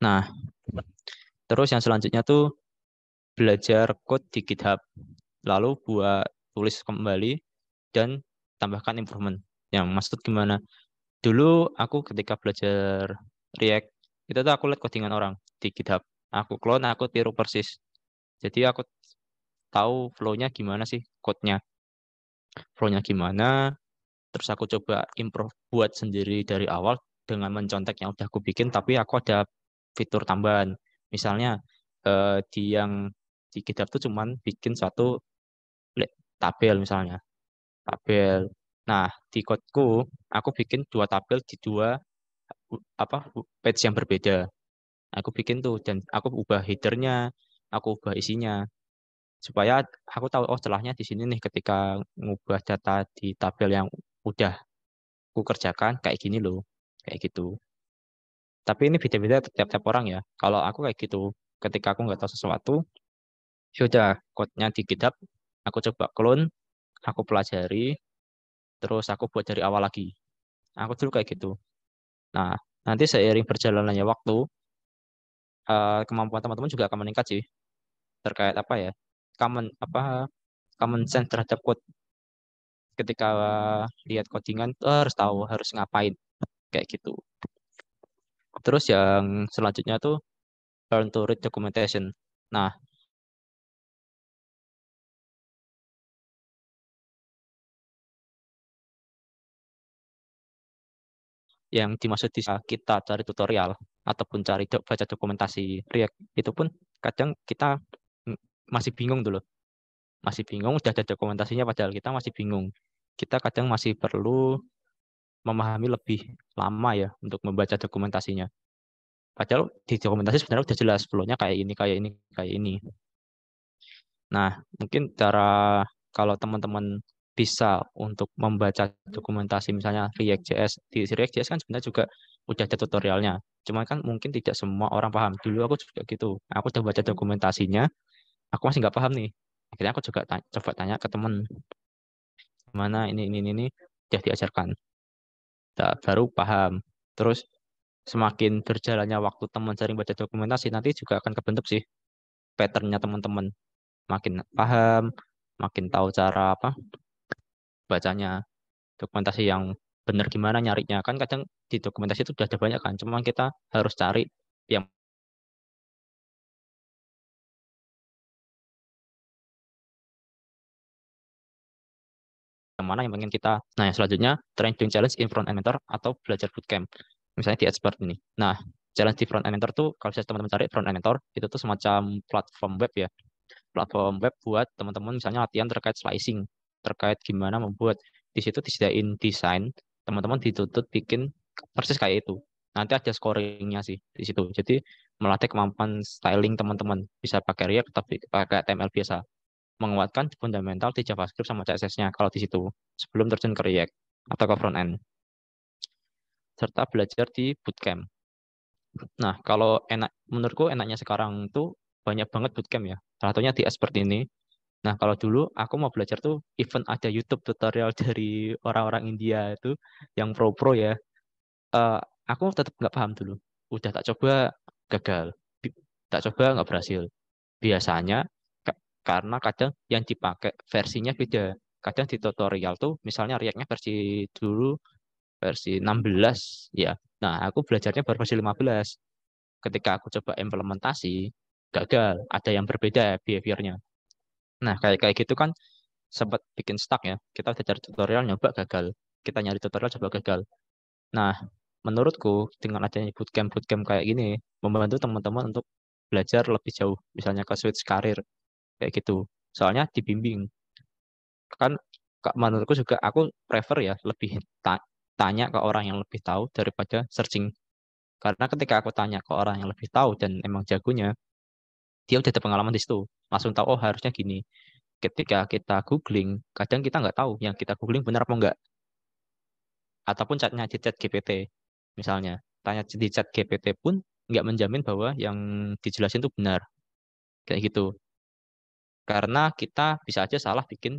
Speaker 2: Nah, terus yang selanjutnya tuh belajar code di GitHub, lalu buat tulis kembali dan tambahkan improvement. Yang maksud gimana? Dulu aku ketika belajar React, itu tuh aku lihat codingan orang di GitHub. Aku clone, aku tiru persis. Jadi aku tahu flow-nya gimana sih, code-nya. Flow-nya gimana, terus aku coba improve buat sendiri dari awal dengan mencontek yang udah aku bikin, tapi aku ada fitur tambahan. Misalnya di yang di GitHub tuh cuman bikin satu tabel misalnya, tabel. Nah, di codeku aku bikin dua tabel di dua page yang berbeda. Aku bikin tuh dan aku ubah headernya, aku ubah isinya supaya aku tahu oh celahnya di sini nih ketika ngubah data di tabel yang udah aku kerjakan kayak gini loh, kayak gitu. Tapi ini beda-beda tiap-tiap orang ya. Kalau aku kayak gitu, ketika aku nggak tahu sesuatu, sudah code-nya di GitHub, aku coba clone, aku pelajari, terus aku buat dari awal lagi. Aku dulu kayak gitu. Nah, nanti seiring berjalannya waktu, kemampuan teman-teman juga akan meningkat sih terkait apa ya, common common sense terhadap code. Ketika lihat codingan tuh harus tahu harus ngapain kayak gitu. Terus yang selanjutnya tuh learn to read documentation. Nah, yang dimaksud di saat kita cari tutorial ataupun cari baca dokumentasi React itu pun kadang kita mm, masih bingung dulu, masih bingung udah ada dokumentasinya padahal kita masih bingung. Kita kadang masih perlu memahami lebih lama ya untuk membaca dokumentasinya. Padahal di dokumentasi sebenarnya udah jelas flow-nya kayak ini, kayak ini, kayak ini. Nah, mungkin cara kalau teman-teman bisa untuk membaca dokumentasi misalnya React.js, di React.js kan sebenarnya juga udah ada tutorialnya. Cuma kan mungkin tidak semua orang paham. Dulu aku juga gitu. Aku udah baca dokumentasinya, aku masih nggak paham nih. Akhirnya aku juga coba tanya ke teman, gimana ini, udah diajarkan. Baru paham. Terus semakin berjalannya waktu teman sering baca dokumentasi, nanti juga akan kebentuk sih patternnya teman-teman. Makin paham, makin tahu cara apa bacanya dokumentasi yang benar gimana nyarinya kan kadang di dokumentasi itu udah ada banyak kan cuma kita harus cari yang mana yang pengen kita. Nah, yang selanjutnya trying doing challenge in front end mentor atau belajar bootcamp misalnya di expert ini. Nah, challenge di front end mentor tuh kalau bisa teman-teman cari front end mentor itu tuh semacam platform web ya, platform web buat teman-teman misalnya latihan terkait slicing, terkait gimana membuat. Di situ disediain desain, teman-teman dituntut bikin persis kayak itu. Nanti ada scoringnya sih di situ. Jadi melatih kemampuan styling teman-teman. Bisa pakai React tapi pakai HTML biasa. Menguatkan fundamental di JavaScript sama CSS-nya kalau di situ sebelum terjun ke React atau ke front end. Serta belajar di bootcamp. Nah, kalau enak menurutku enaknya sekarang tuh banyak banget bootcamp ya. Salah satunya di Expert ini. Nah, kalau dulu aku mau belajar tuh even ada YouTube tutorial dari orang-orang India itu yang pro-pro ya. eh, aku tetap nggak paham dulu. Udah tak coba gagal. Tak coba nggak berhasil. Biasanya karena kadang yang dipakai versinya beda. Kadang di tutorial tuh misalnya React-nya versi dulu versi 16 ya. Nah, aku belajarnya baru versi 15. Ketika aku coba implementasi gagal, ada yang berbeda behavior-nya. Nah, kayak kayak gitu kan sempat bikin stuck ya. Kita udah cari tutorial nyoba gagal. Kita nyari tutorial coba gagal. Nah, menurutku dengan adanya bootcamp-bootcamp kayak gini membantu teman-teman untuk belajar lebih jauh, misalnya ke switch karir kayak gitu. Soalnya dibimbing. Kan menurutku juga aku prefer ya lebih tanya ke orang yang lebih tahu daripada searching. Karena ketika aku tanya ke orang yang lebih tahu dan emang jagonya, dia udah ada pengalaman di situ. Langsung tahu, oh harusnya gini. Ketika kita googling, kadang kita nggak tahu yang kita googling benar apa enggak. Ataupun chatnya di chat GPT misalnya tanya di chat GPT pun nggak menjamin bahwa yang dijelasin itu benar kayak gitu karena kita bisa aja salah bikin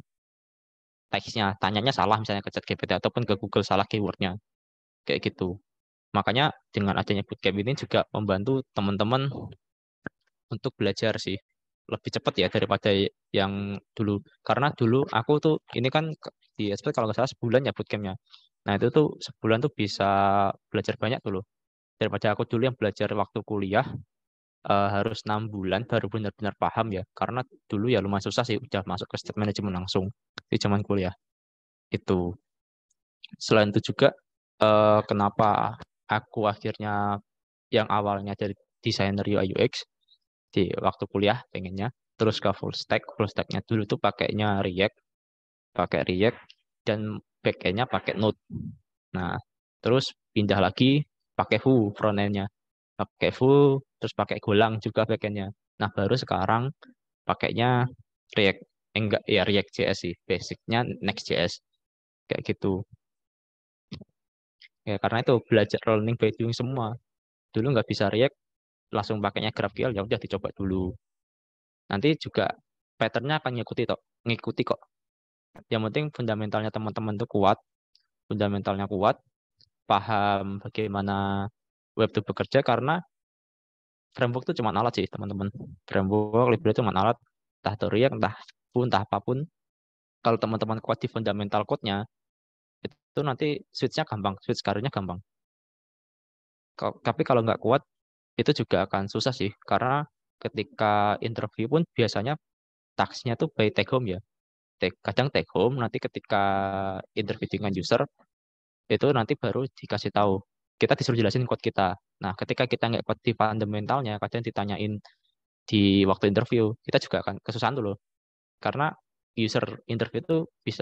Speaker 2: teksnya tanyanya salah misalnya ke chat GPT ataupun ke Google salah keywordnya kayak gitu. Makanya dengan adanya bootcamp ini juga membantu teman-teman untuk belajar sih lebih cepat ya daripada yang dulu karena dulu aku tuh ini kan di SP kalau nggak salah sebulan ya bootcampnya. Nah itu tuh sebulan tuh bisa belajar banyak dulu daripada aku dulu yang belajar waktu kuliah harus 6 bulan baru benar-benar paham ya. Karena dulu ya lumayan susah sih udah masuk ke state management langsung di zaman kuliah itu. Selain itu juga kenapa aku akhirnya yang awalnya dari desainer UI UX di waktu kuliah pengennya terus ke full stacknya dulu tuh pakai React dan backendnya pakai Node. Nah, terus pindah lagi pakai Vue frontendnya, pakai Vue, terus pakai Golang juga backendnya. Nah, baru sekarang pakainya React, enggak ya React JS sih, basicnya Next.js kayak gitu. Ya karena itu belajar learning by doing semua. Dulu nggak bisa React, langsung pakainya GraphQL ya udah dicoba dulu. Nanti juga patternnya akan ngikuti kok. Yang penting fundamentalnya teman-teman tuh kuat, fundamentalnya kuat, paham bagaimana web itu bekerja karena framework itu cuma alat sih teman-teman. Framework library itu cuma alat, entah itu React, entah apapun. Kalau teman-teman kuat di fundamental code-nya, itu nanti switch-nya gampang, switch karirnya gampang. Tapi kalau nggak kuat, itu juga akan susah sih, karena ketika interview pun biasanya task-nya tuh by take home ya. Kadang take home, nanti ketika interview dengan user, itu nanti baru dikasih tahu. Kita disuruh jelasin code kita. Nah, ketika kita nggak kuat di fundamentalnya, kadang ditanyain di waktu interview, kita juga akan kesusahan dulu. Karena user interview itu bisa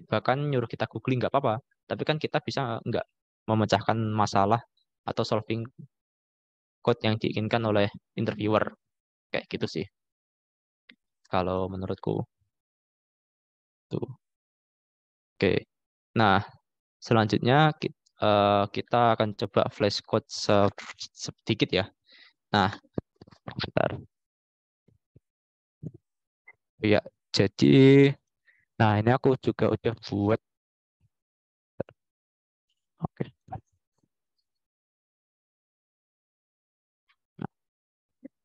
Speaker 2: bahkan nyuruh kita googling nggak apa-apa, tapi kan kita bisa nggak memecahkan masalah atau solving code yang diinginkan oleh interviewer kayak gitu sih. Kalau menurutku tuh. Oke. Nah, selanjutnya kita akan coba flashcode sedikit ya. Nah, bentar. Ya, jadi, nah ini aku juga udah buat. Oke.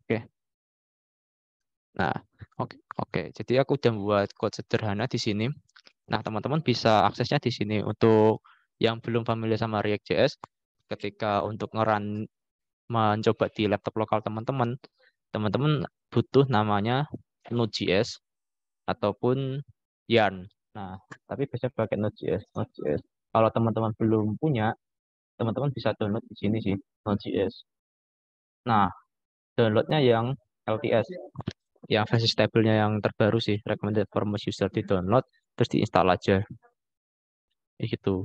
Speaker 2: Oke. Nah, oke, oke. Jadi aku udah buat code sederhana di sini. Nah, teman-teman bisa aksesnya di sini. Untuk yang belum familiar sama React.js, ketika untuk mencoba di laptop lokal teman-teman, teman-teman butuh namanya Node.js ataupun Yarn. Nah, tapi bisa pakai Node.js. Node.js. Kalau teman-teman belum punya, teman-teman bisa download di sini sih, Node.js. Nah, downloadnya yang LTS, yang versi stabilnya yang terbaru sih, recommended for most user di download, terus diinstal aja. Gitu.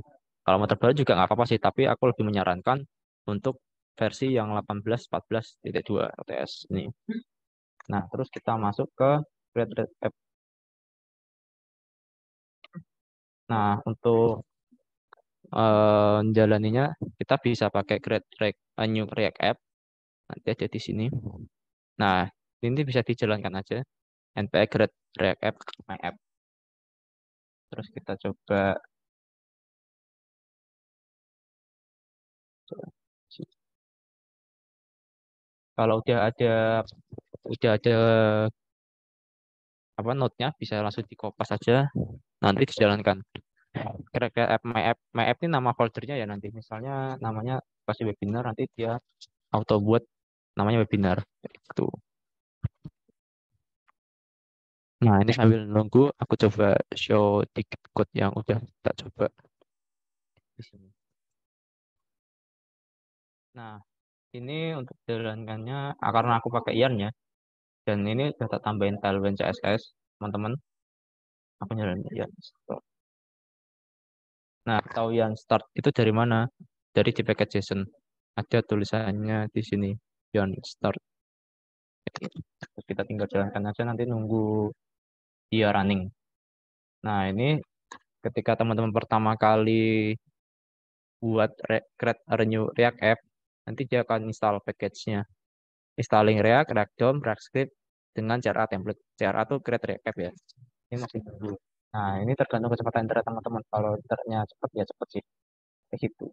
Speaker 2: Kalau mau terbaru juga nggak apa-apa sih, tapi aku lebih menyarankan untuk versi yang 18.14.2 LTS ini. Nah, terus kita masuk ke Red App. Nah, untuk menjalaninya kita bisa pakai New React App. Nanti ada di sini. Nah, ini bisa dijalankan aja. npm create React App my app. Terus kita coba kalau udah ada apa node-nya bisa langsung dikopas aja nanti dijalankan. Kira-kira my app ini nama foldernya ya nanti. Misalnya namanya pasti webinar nanti dia auto buat namanya webinar itu. Nah, ini sambil nunggu aku coba show dikit code yang udah kita coba di sini. Nah, ini untuk jalankannya karena aku pakai Yarn ya. Dan ini udah tak tambahin Tailwind CSS, teman-teman. Aku nyalain Yarn Start. Nah, tahu Yarn Start itu dari mana? Dari di paket JSON. Ada tulisannya di sini, Yarn Start. Terus kita tinggal jalankan aja nanti nunggu dia running. Nah, ini ketika teman-teman pertama kali buat create a new React app, nanti dia akan install package-nya. Installing React, React DOM, React Script dengan CRA template. CRA itu create React app ya. Ini masih nunggu. Nah, ini tergantung kecepatan internet teman-teman. Kalau internetnya cepat ya cepat sih. Kayak gitu.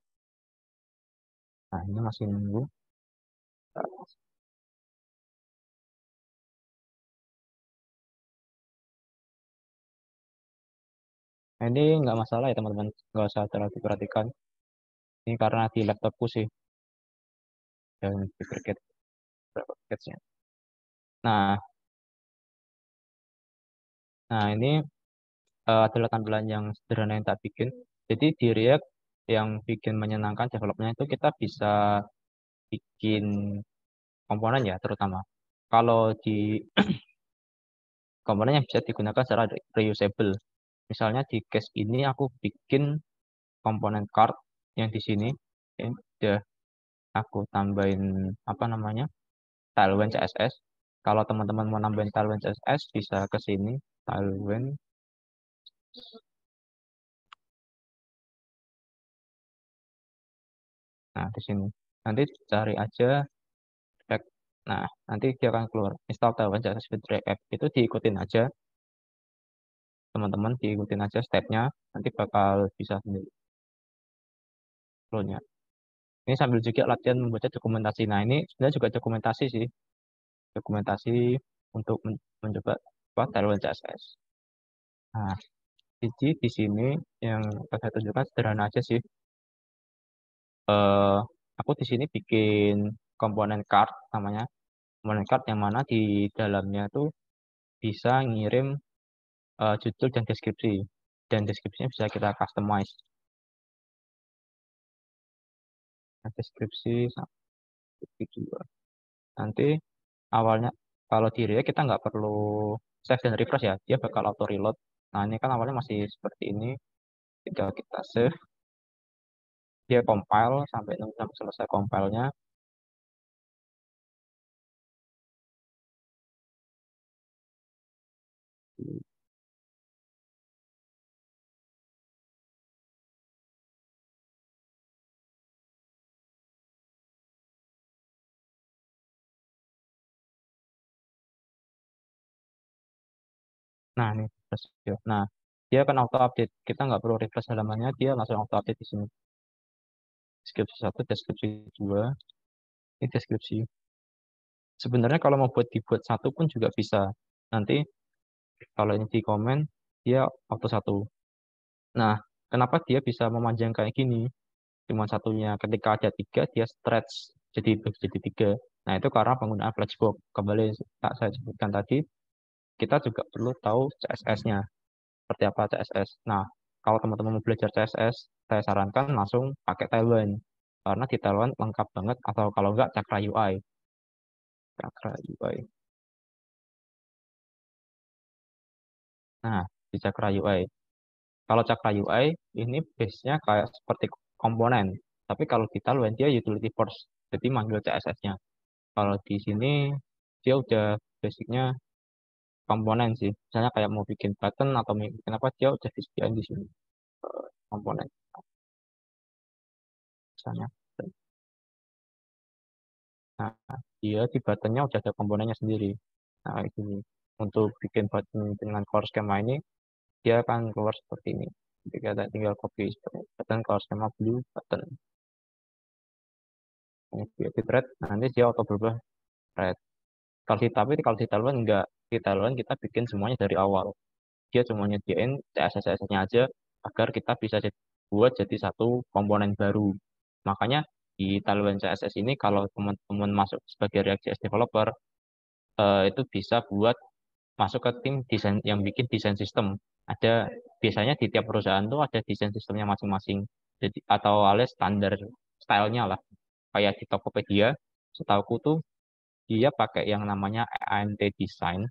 Speaker 2: Nah, ini masih nunggu. Nah, ini nggak masalah ya teman-teman. Nggak usah terlalu diperhatikan. Ini karena di laptopku sih. Yang di berapa package-nya. Nah, ini adalah tampilan yang sederhana yang tak bikin. Jadi di React yang bikin menyenangkan developnya itu kita bisa bikin komponen ya terutama. Kalau di komponen yang bisa digunakan secara reusable. Misalnya di case ini aku bikin komponen card yang di sini, ya, udah aku tambahin apa namanya Tailwind CSS. Kalau teman-teman mau nambahin Tailwind CSS bisa ke sini Tailwind. Nah di sini nanti cari aja React. Nah nanti dia akan keluar install Tailwind CSS with React itu diikutin aja teman-teman diikutin aja stepnya nanti bakal bisa sendiri flow-nya. Ini sambil juga latihan membaca dokumentasi. Nah, ini sebenarnya juga dokumentasi sih. Dokumentasi untuk mencoba Tailwind CSS. Nah, jadi di sini yang saya tunjukkan sederhana aja sih. Eh, aku di sini bikin komponen card namanya. Komponen card yang mana di dalamnya tuh bisa ngirim judul dan deskripsi. Dan deskripsinya bisa kita customize. Nah, deskripsi sampai juga. Nanti awalnya kalau di React kita nggak perlu save dan refresh ya, dia bakal auto reload. Nah ini kan awalnya masih seperti ini, tinggal kita save, dia compile sampai nunggu sampai selesai compile-nya. Nah ini refresh ya. Nah dia akan auto update, kita nggak perlu refresh halamannya, dia langsung auto update di sini. Deskripsi 1, deskripsi 2, ini deskripsi. Sebenarnya kalau mau dibuat satu pun juga bisa. Nanti kalau ini di komen, dia auto satu. Nah, kenapa dia bisa memanjang kayak gini? Cuma satunya ketika ada tiga dia stretch jadi tiga. Nah itu karena penggunaan flexbox. Kembali saya sebutkan tadi, kita juga perlu tahu CSS-nya seperti apa CSS. Nah kalau teman-teman mau belajar CSS, saya sarankan langsung pakai Tailwind karena di Tailwind lengkap banget atau kalau enggak Cakra UI. Cakra UI. Nah di Cakra UI. Kalau Cakra UI ini base-nya kayak seperti komponen. Tapi kalau di Tailwind dia utility force, jadi manggil CSS-nya. Kalau di sini dia udah basicnya komponen sih. Misalnya kayak mau bikin button atau mau bikin apa, dia udah disediain di sini komponen. Misalnya, nah dia di buttonnya udah ada komponennya sendiri. Nah ini untuk bikin button dengan core schema ini, dia akan keluar seperti ini. Jadi kita tinggal copy button core schema blue button. Ini creative red, nanti dia auto berubah red. Kalau di Tailwind enggak, di Tailwind kita bikin semuanya dari awal. Dia cuma nyediain CSS-nya aja agar kita bisa buat jadi satu komponen baru. Makanya di Tailwind CSS ini kalau teman-teman masuk sebagai React.js developer itu bisa buat masuk ke tim desain yang bikin desain sistem. Ada biasanya di tiap perusahaan tuh ada desain sistemnya masing-masing. Jadi atau alias standar stylenya lah. Kayak di Tokopedia, setauku tuh dia pakai yang namanya ANT Design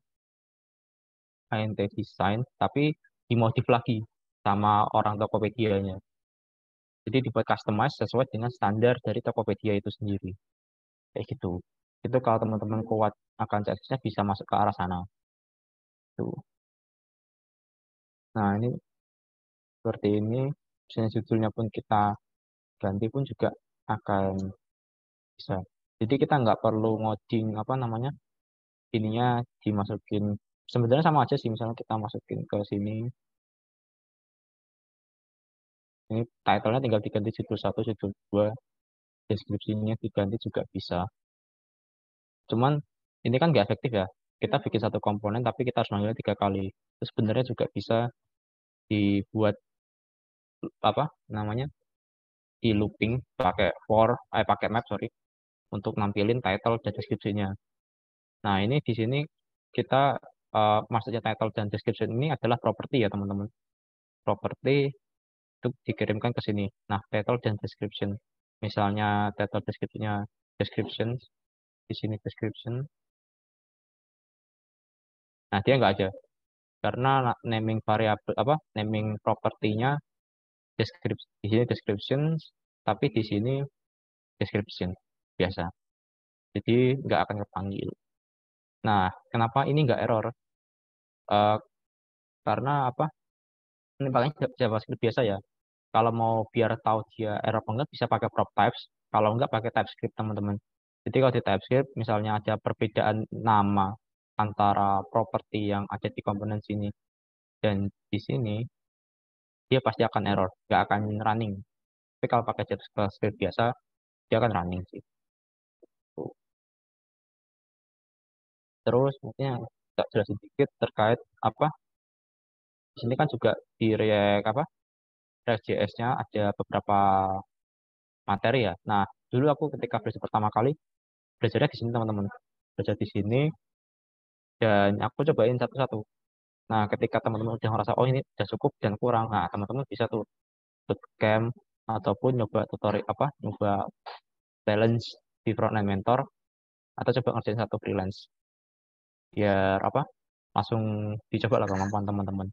Speaker 2: Design, tapi dimodif lagi sama orang Tokopedia-nya. Jadi dibuat customize sesuai dengan standar dari Tokopedia itu sendiri. Kayak gitu. Itu kalau teman-teman kuat akan CSS-nya bisa masuk ke arah sana. Tuh. Nah, ini seperti ini. Misalnya judulnya pun kita ganti pun juga akan bisa. Jadi kita nggak perlu ngoding apa namanya ininya dimasukin. Sebenarnya sama aja sih. Misalnya kita masukin ke sini. Ini title-nya tinggal diganti judul 1, judul 2, deskripsinya diganti juga bisa. Cuman ini kan nggak efektif ya. Kita bikin satu komponen tapi kita harus manggilnya 3 kali. Terus sebenarnya juga bisa dibuat apa namanya di looping pakai pakai map sorry. untuk nampilin title dan deskripsinya. Nah, ini di sini kita maksudnya title dan description ini adalah properti ya teman-teman. Properti itu dikirimkan ke sini. Nah, title dan description. Misalnya title deskripsinya description, di sini description. Nah, dia nggak ada karena naming variabel apa naming propertinya description, di sini description, tapi di sini description biasa. Jadi nggak akan kepanggil. Nah, kenapa ini nggak error? Eh, karena apa? Ini paling JavaScript biasa ya. Kalau mau biar tahu dia error apa enggak bisa pakai prop types. Kalau enggak pakai TypeScript teman-teman. Jadi kalau di TypeScript misalnya ada perbedaan nama antara properti yang ada di komponen sini dan di sini, dia pasti akan error, nggak akan running. Tapi kalau pakai JavaScript biasa, dia akan running sih. Tuh. Terus mungkin yang tak jelasin sedikit terkait apa? Di sini kan juga di React apa? React.js-nya ada beberapa materi ya. Nah, dulu aku ketika belajar pertama kali belajarnya di sini teman-teman. Belajar di sini dan aku cobain satu-satu. Nah, ketika teman-teman udah ngerasa oh ini udah cukup dan kurang, nah teman-teman bisa tuh bootcamp ataupun nyoba tutorial apa, nyoba challenge di Frontend Mentor atau coba ngerjain satu freelance. Biar apa? Langsung dicoba lah kemampuan teman-teman.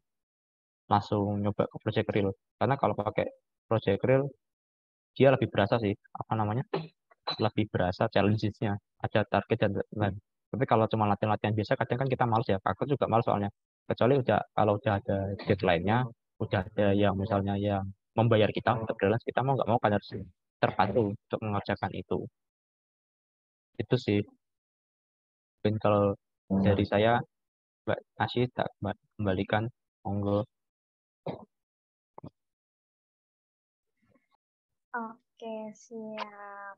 Speaker 2: Langsung nyoba ke project real. Karena kalau pakai project real dia lebih berasa sih apa namanya? Lebih berasa challenges-nya, ada target dan deadline. Tapi kalau cuma latihan-latihan biasa, kadang kan kita males ya. Aku juga males soalnya. Kecuali udah kalau udah ada deadline-nya, udah ada yang misalnya yang membayar kita untuk freelance, kita mau nggak mau kan harus terpacu untuk mengerjakan itu. Itu sih. Dan kalau dari saya, Mbak Asyi tak kembalikan, monggo.
Speaker 1: Oke, siap.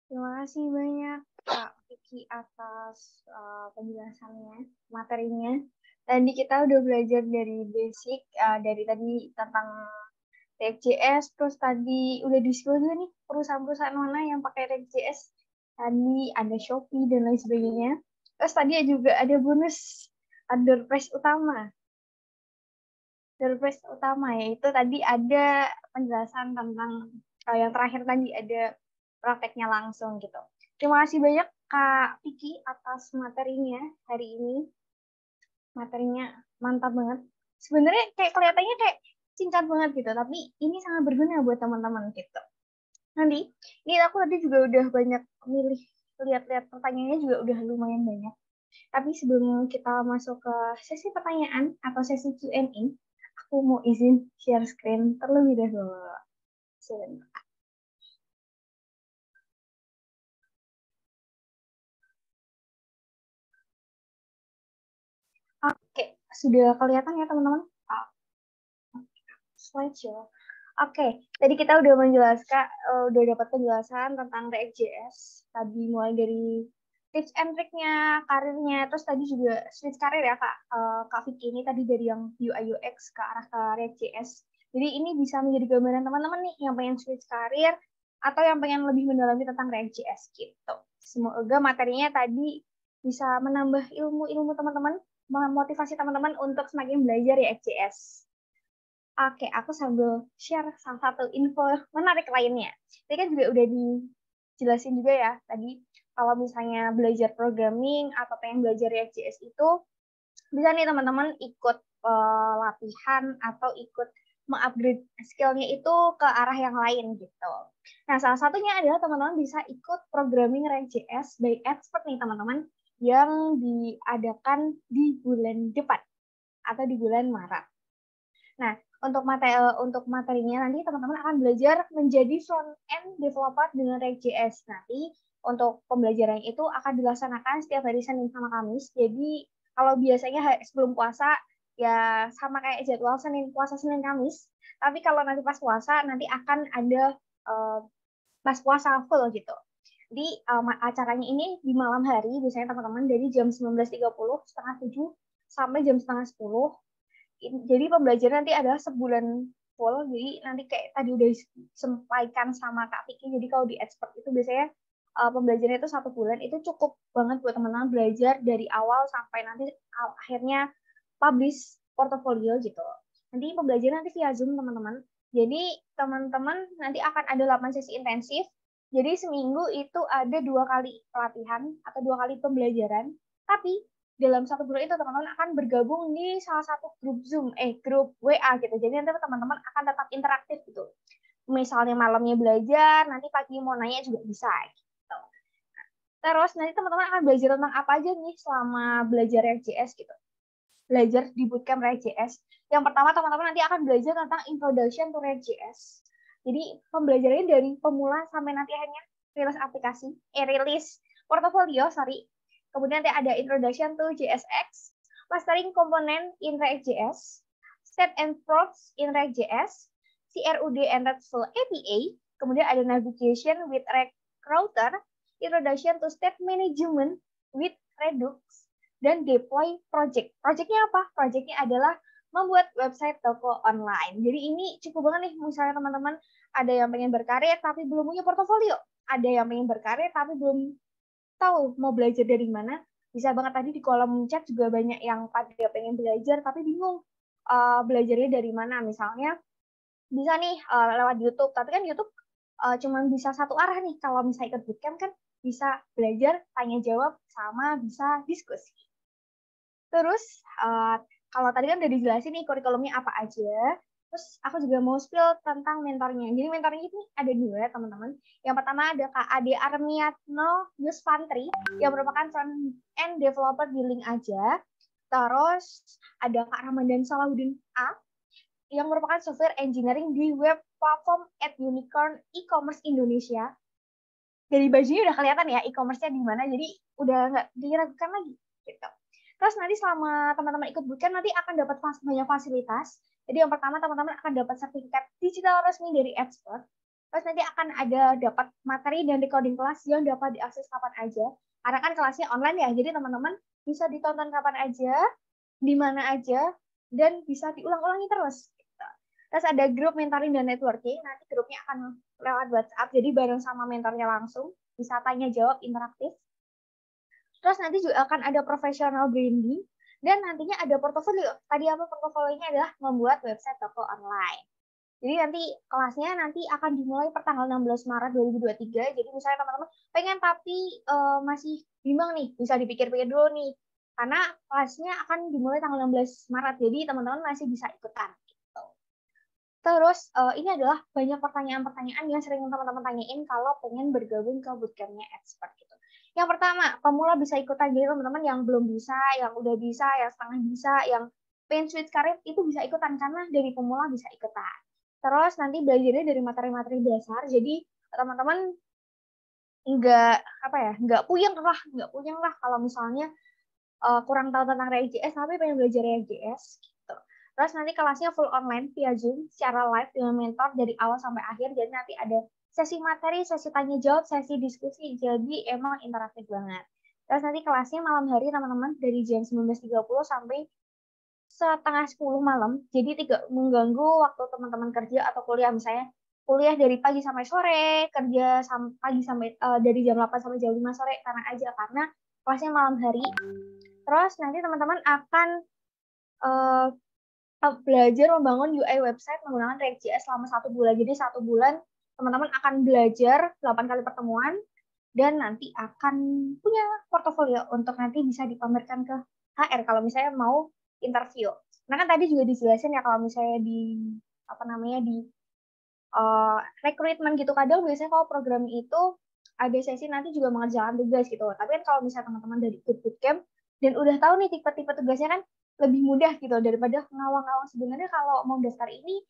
Speaker 1: Terima kasih banyak Kak Vicky atas penjelasannya, materinya. Tadi kita udah belajar dari basic, dari tadi tentang React.js, terus tadi udah disebut juga nih perusahaan-perusahaan mana yang pakai React.js. Tadi ada Shopee dan lain sebagainya. Terus tadi juga ada bonus WordPress utama. WordPress utama yaitu tadi ada penjelasan tentang yang terakhir tadi ada prakteknya langsung gitu. Terima kasih banyak Kak Vicky atas materinya hari ini. Materinya mantap banget. Sebenarnya kayak kelihatannya kayak singkat banget gitu, tapi ini sangat berguna buat teman-teman gitu. Nanti, ini aku tadi juga udah banyak milih, lihat-lihat pertanyaannya juga udah lumayan banyak. Tapi sebelum kita masuk ke sesi pertanyaan atau sesi Q&A, aku mau izin share screen terlebih dahulu. Sebentar. Oke, sudah kelihatan ya teman-teman? Slideshow. Oke, tadi kita udah menjelaskan, udah dapat penjelasan tentang React.js. Tadi mulai dari tips and trick-nya, karirnya, terus tadi juga switch karir ya Kak Vicky ini tadi dari yang UI UX ke arah ke React.js. Jadi ini bisa menjadi gambaran teman-teman nih yang pengen switch karir atau yang pengen lebih mendalami tentang React.js gitu. Semoga materinya tadi bisa menambah ilmu-ilmu teman-teman, memotivasi teman-teman untuk semakin belajar React.js. Oke, aku sambil share salah satu info menarik lainnya. Tadi kan juga udah dijelasin juga ya tadi kalau misalnya belajar programming atau pengen belajar React.js itu bisa nih teman-teman ikut latihan atau ikut mengupgrade skill-nya itu ke arah yang lain gitu. Nah, salah satunya adalah teman-teman bisa ikut programming React.js by Expert nih teman-teman yang diadakan di bulan depan atau di bulan Maret. Nah, untuk materinya nanti teman-teman akan belajar menjadi front-end developer dengan React.js. Nanti untuk pembelajaran itu akan dilaksanakan setiap hari Senin sama Kamis. Jadi kalau biasanya sebelum puasa ya sama kayak jadwal puasa Senin Kamis. Tapi kalau nanti pas puasa nanti akan ada pas puasa full gitu. Jadi acaranya ini di malam hari, biasanya teman-teman dari jam 19.30, setengah 7 sampai jam setengah 10. Jadi pembelajaran nanti adalah sebulan full. Jadi nanti kayak tadi udah disampaikan sama Kak Vicky. Jadi kalau di expert itu biasanya pembelajarannya itu 1 bulan, itu cukup banget buat teman-teman belajar dari awal sampai nanti akhirnya publish portofolio gitu. Nanti pembelajaran nanti via Zoom teman-teman. Jadi teman-teman nanti akan ada 8 sesi intensif. Jadi seminggu itu ada 2 kali pelatihan atau 2 kali pembelajaran. Tapi dalam 1 bulan itu teman-teman akan bergabung di salah satu grup Zoom, grup WA gitu. Jadi nanti teman-teman akan tetap interaktif gitu. Misalnya malamnya belajar, nanti pagi mau nanya juga bisa. Gitu. Terus nanti teman-teman akan belajar tentang apa aja nih selama belajar React.js gitu. Belajar di bootcamp React.js. Yang pertama teman-teman nanti akan belajar tentang Introduction to React.js. Jadi pembelajarannya dari pemula sampai nanti akhirnya rilis aplikasi, rilis portofolio, Kemudian nanti ada Introduction to JSX, Mastering Component in React.js, State and Props in React.js, CRUD and RESTful API, kemudian ada Navigation with React Router, Introduction to State Management with Redux, dan Deploy Project. Projectnya apa? Projectnya adalah membuat website toko online. Jadi ini cukup banget nih, misalnya teman-teman ada yang pengen berkarir tapi belum punya portofolio, ada yang pengen berkarir tapi belum tahu mau belajar dari mana, bisa banget tadi di kolom chat juga banyak yang pada pengen belajar tapi bingung belajarnya dari mana. Misalnya bisa nih lewat YouTube, tapi kan YouTube cuma bisa satu arah nih. Kalau misalnya ikut bootcamp kan bisa belajar, tanya jawab, sama bisa diskusi. Terus kalau tadi kan udah dijelasin nih kurikulumnya apa aja. Terus aku juga mau spill tentang mentornya. Jadi mentornya ini ada 2 teman-teman. Yang pertama ada Kak Ade Armiatno Yusfantri yang merupakan front-end developer di Link Aja. Terus ada Kak Ramadan Salahuddin A yang merupakan software engineering di web platform @unicorn e-commerce Indonesia. Dari bajunya udah kelihatan ya e-commerce-nya di mana, jadi udah nggak diragukan lagi gitu. Terus nanti selama teman-teman ikut bootcamp nanti akan dapat banyak fasilitas. Jadi yang pertama teman-teman akan dapat sertifikat digital resmi dari Expert. Terus nanti akan ada dapat materi dan recording kelas yang dapat diakses kapan aja. Karena kan kelasnya online ya, jadi teman-teman bisa ditonton kapan aja, di mana aja, dan bisa diulang-ulangi terus. Terus ada grup mentoring dan networking, nanti grupnya akan lewat WhatsApp, jadi bareng sama mentornya langsung, bisa tanya jawab interaktif. Terus nanti juga akan ada professional branding, dan nantinya ada portofolio. Tadi apa portofolionya adalah membuat website toko online. Jadi nanti kelasnya nanti akan dimulai per tanggal 16 Maret 2023. Jadi misalnya teman-teman pengen tapi masih bimbang nih, bisa dipikir-pikir dulu nih. Karena kelasnya akan dimulai tanggal 16 Maret, jadi teman-teman masih bisa ikutan. Terus ini adalah banyak pertanyaan-pertanyaan yang sering teman-teman tanyain kalau pengen bergabung ke bootcampnya Expert gitu. Yang pertama, pemula bisa ikutan. Jadi teman-teman yang belum bisa, yang udah bisa, yang setengah bisa, yang pengen switch karir itu bisa ikutan karena dari pemula bisa ikutan. Terus nanti belajarnya dari materi-materi dasar. Jadi teman-teman nggak puyeng lah kalau misalnya kurang tahu tentang React.js tapi pengen belajar React.js gitu. Terus nanti kelasnya full online via Zoom secara live dengan mentor dari awal sampai akhir. Jadi nanti ada sesi materi, sesi tanya jawab, sesi diskusi. Jadi emang interaktif banget. Terus nanti kelasnya malam hari teman-teman dari jam 19.30 sampai setengah 10 malam. Jadi tidak mengganggu waktu teman-teman kerja atau kuliah, misalnya kuliah dari pagi sampai sore, kerja pagi sampai dari jam 8 sampai jam 5 sore karena kelasnya malam hari. Terus nanti teman-teman akan belajar membangun UI website menggunakan React.js selama 1 bulan. Jadi 1 bulan teman-teman akan belajar 8 kali pertemuan dan nanti akan punya portofolio untuk nanti bisa dipamerkan ke HR kalau misalnya mau interview. Nah kan tadi juga dijelasin ya kalau misalnya di rekrutmen gitu, kadang biasanya kalau program itu ada sesi nanti juga mengerjakan tugas gitu. Tapi kan kalau misalnya teman-teman dari ikut bootcamp dan udah tahu nih tipe-tipe tugasnya kan lebih mudah gitu daripada ngawang-ngawang sebenarnya kalau mau daftar ini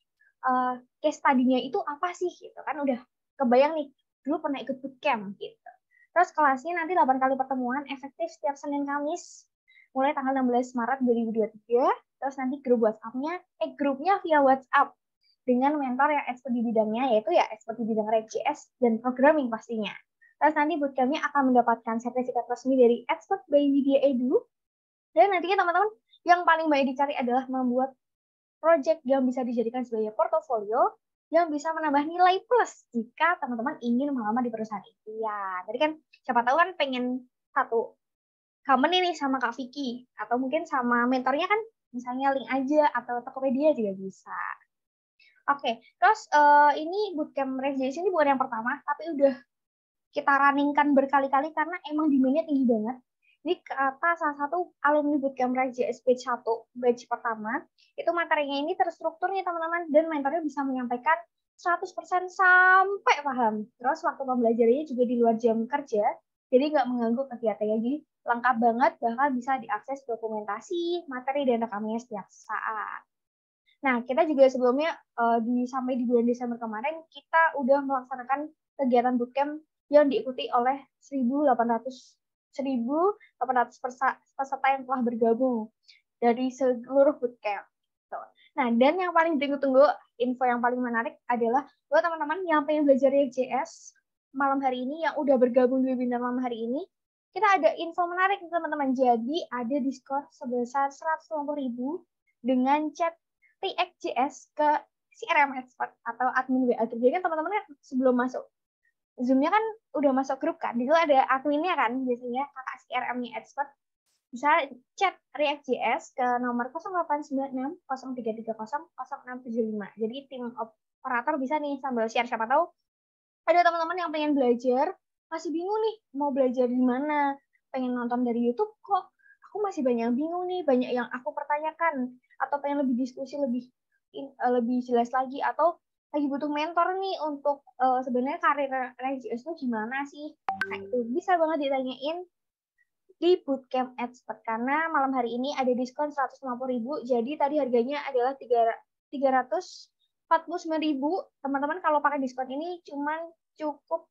Speaker 1: case study-nya itu apa sih gitu kan udah kebayang nih dulu pernah ikut bootcamp gitu. Terus kelasnya nanti 8 kali pertemuan efektif setiap Senin Kamis mulai tanggal 16 Maret 2023. Terus nanti grupnya via WhatsApp dengan mentor yang expert di bidangnya, yaitu ya expert di bidang React.js dan programming pastinya. Terus nanti bootcampnya akan mendapatkan sertifikat resmi dari Expert by Widya Edu. Dan nantinya teman-teman yang paling banyak dicari adalah membuat project yang bisa dijadikan sebagai portofolio yang bisa menambah nilai plus jika teman-teman ingin melamar di perusahaan itu ya. Tadi kan siapa tahu kan pengen satu common ini sama Kak Vicky atau mungkin sama mentornya kan misalnya link aja atau Tokopedia juga bisa. Oke, terus ini bootcamp Resilience ini bukan yang pertama, tapi udah kita runningkan berkali-kali karena emang demand-nya tinggi banget. Jadi kata salah satu alumni bootcamp RJS batch 1, batch pertama, itu materinya ini terstruktur nih teman-teman, dan mentornya bisa menyampaikan 100% sampai paham. Terus waktu pembelajarannya juga di luar jam kerja, jadi nggak mengganggu kegiatannya. Jadi lengkap banget, bahkan bisa diakses dokumentasi, materi, dan rekamnya setiap saat. Nah, kita juga sebelumnya sampai di bulan Desember kemarin, kita udah melaksanakan kegiatan bootcamp yang diikuti oleh 1.800 peserta yang telah bergabung dari seluruh bootcamp. Nah, dan yang paling ditunggu-tunggu, info yang paling menarik adalah buat teman-teman yang pengen belajar JS malam hari ini, yang udah bergabung di webinar malam hari ini, kita ada info menarik teman-teman. Jadi ada diskon sebesar 150.000 dengan chat React.js ke CRM expert atau admin WA. Jadi kan teman-teman sebelum masuk Zoom-nya kan udah masuk grup kan, itu ada adminnya kan, biasanya kakak CRM-nya expert, bisa chat React.js ke nomor 0896 0330 0675. Jadi tim operator bisa nih sambil share, siapa tahu ada teman-teman yang pengen belajar, masih bingung nih mau belajar di mana, pengen nonton dari YouTube kok aku masih banyak bingung nih, banyak yang aku pertanyakan, atau pengen lebih diskusi lebih jelas lagi, atau lagi butuh mentor nih untuk sebenarnya karir RJS itu gimana sih? Nah, itu bisa banget ditanyain di Bootcamp Expert karena malam hari ini ada diskon 150.000. Jadi tadi harganya adalah 349.000. Teman-teman kalau pakai diskon ini cuman cukup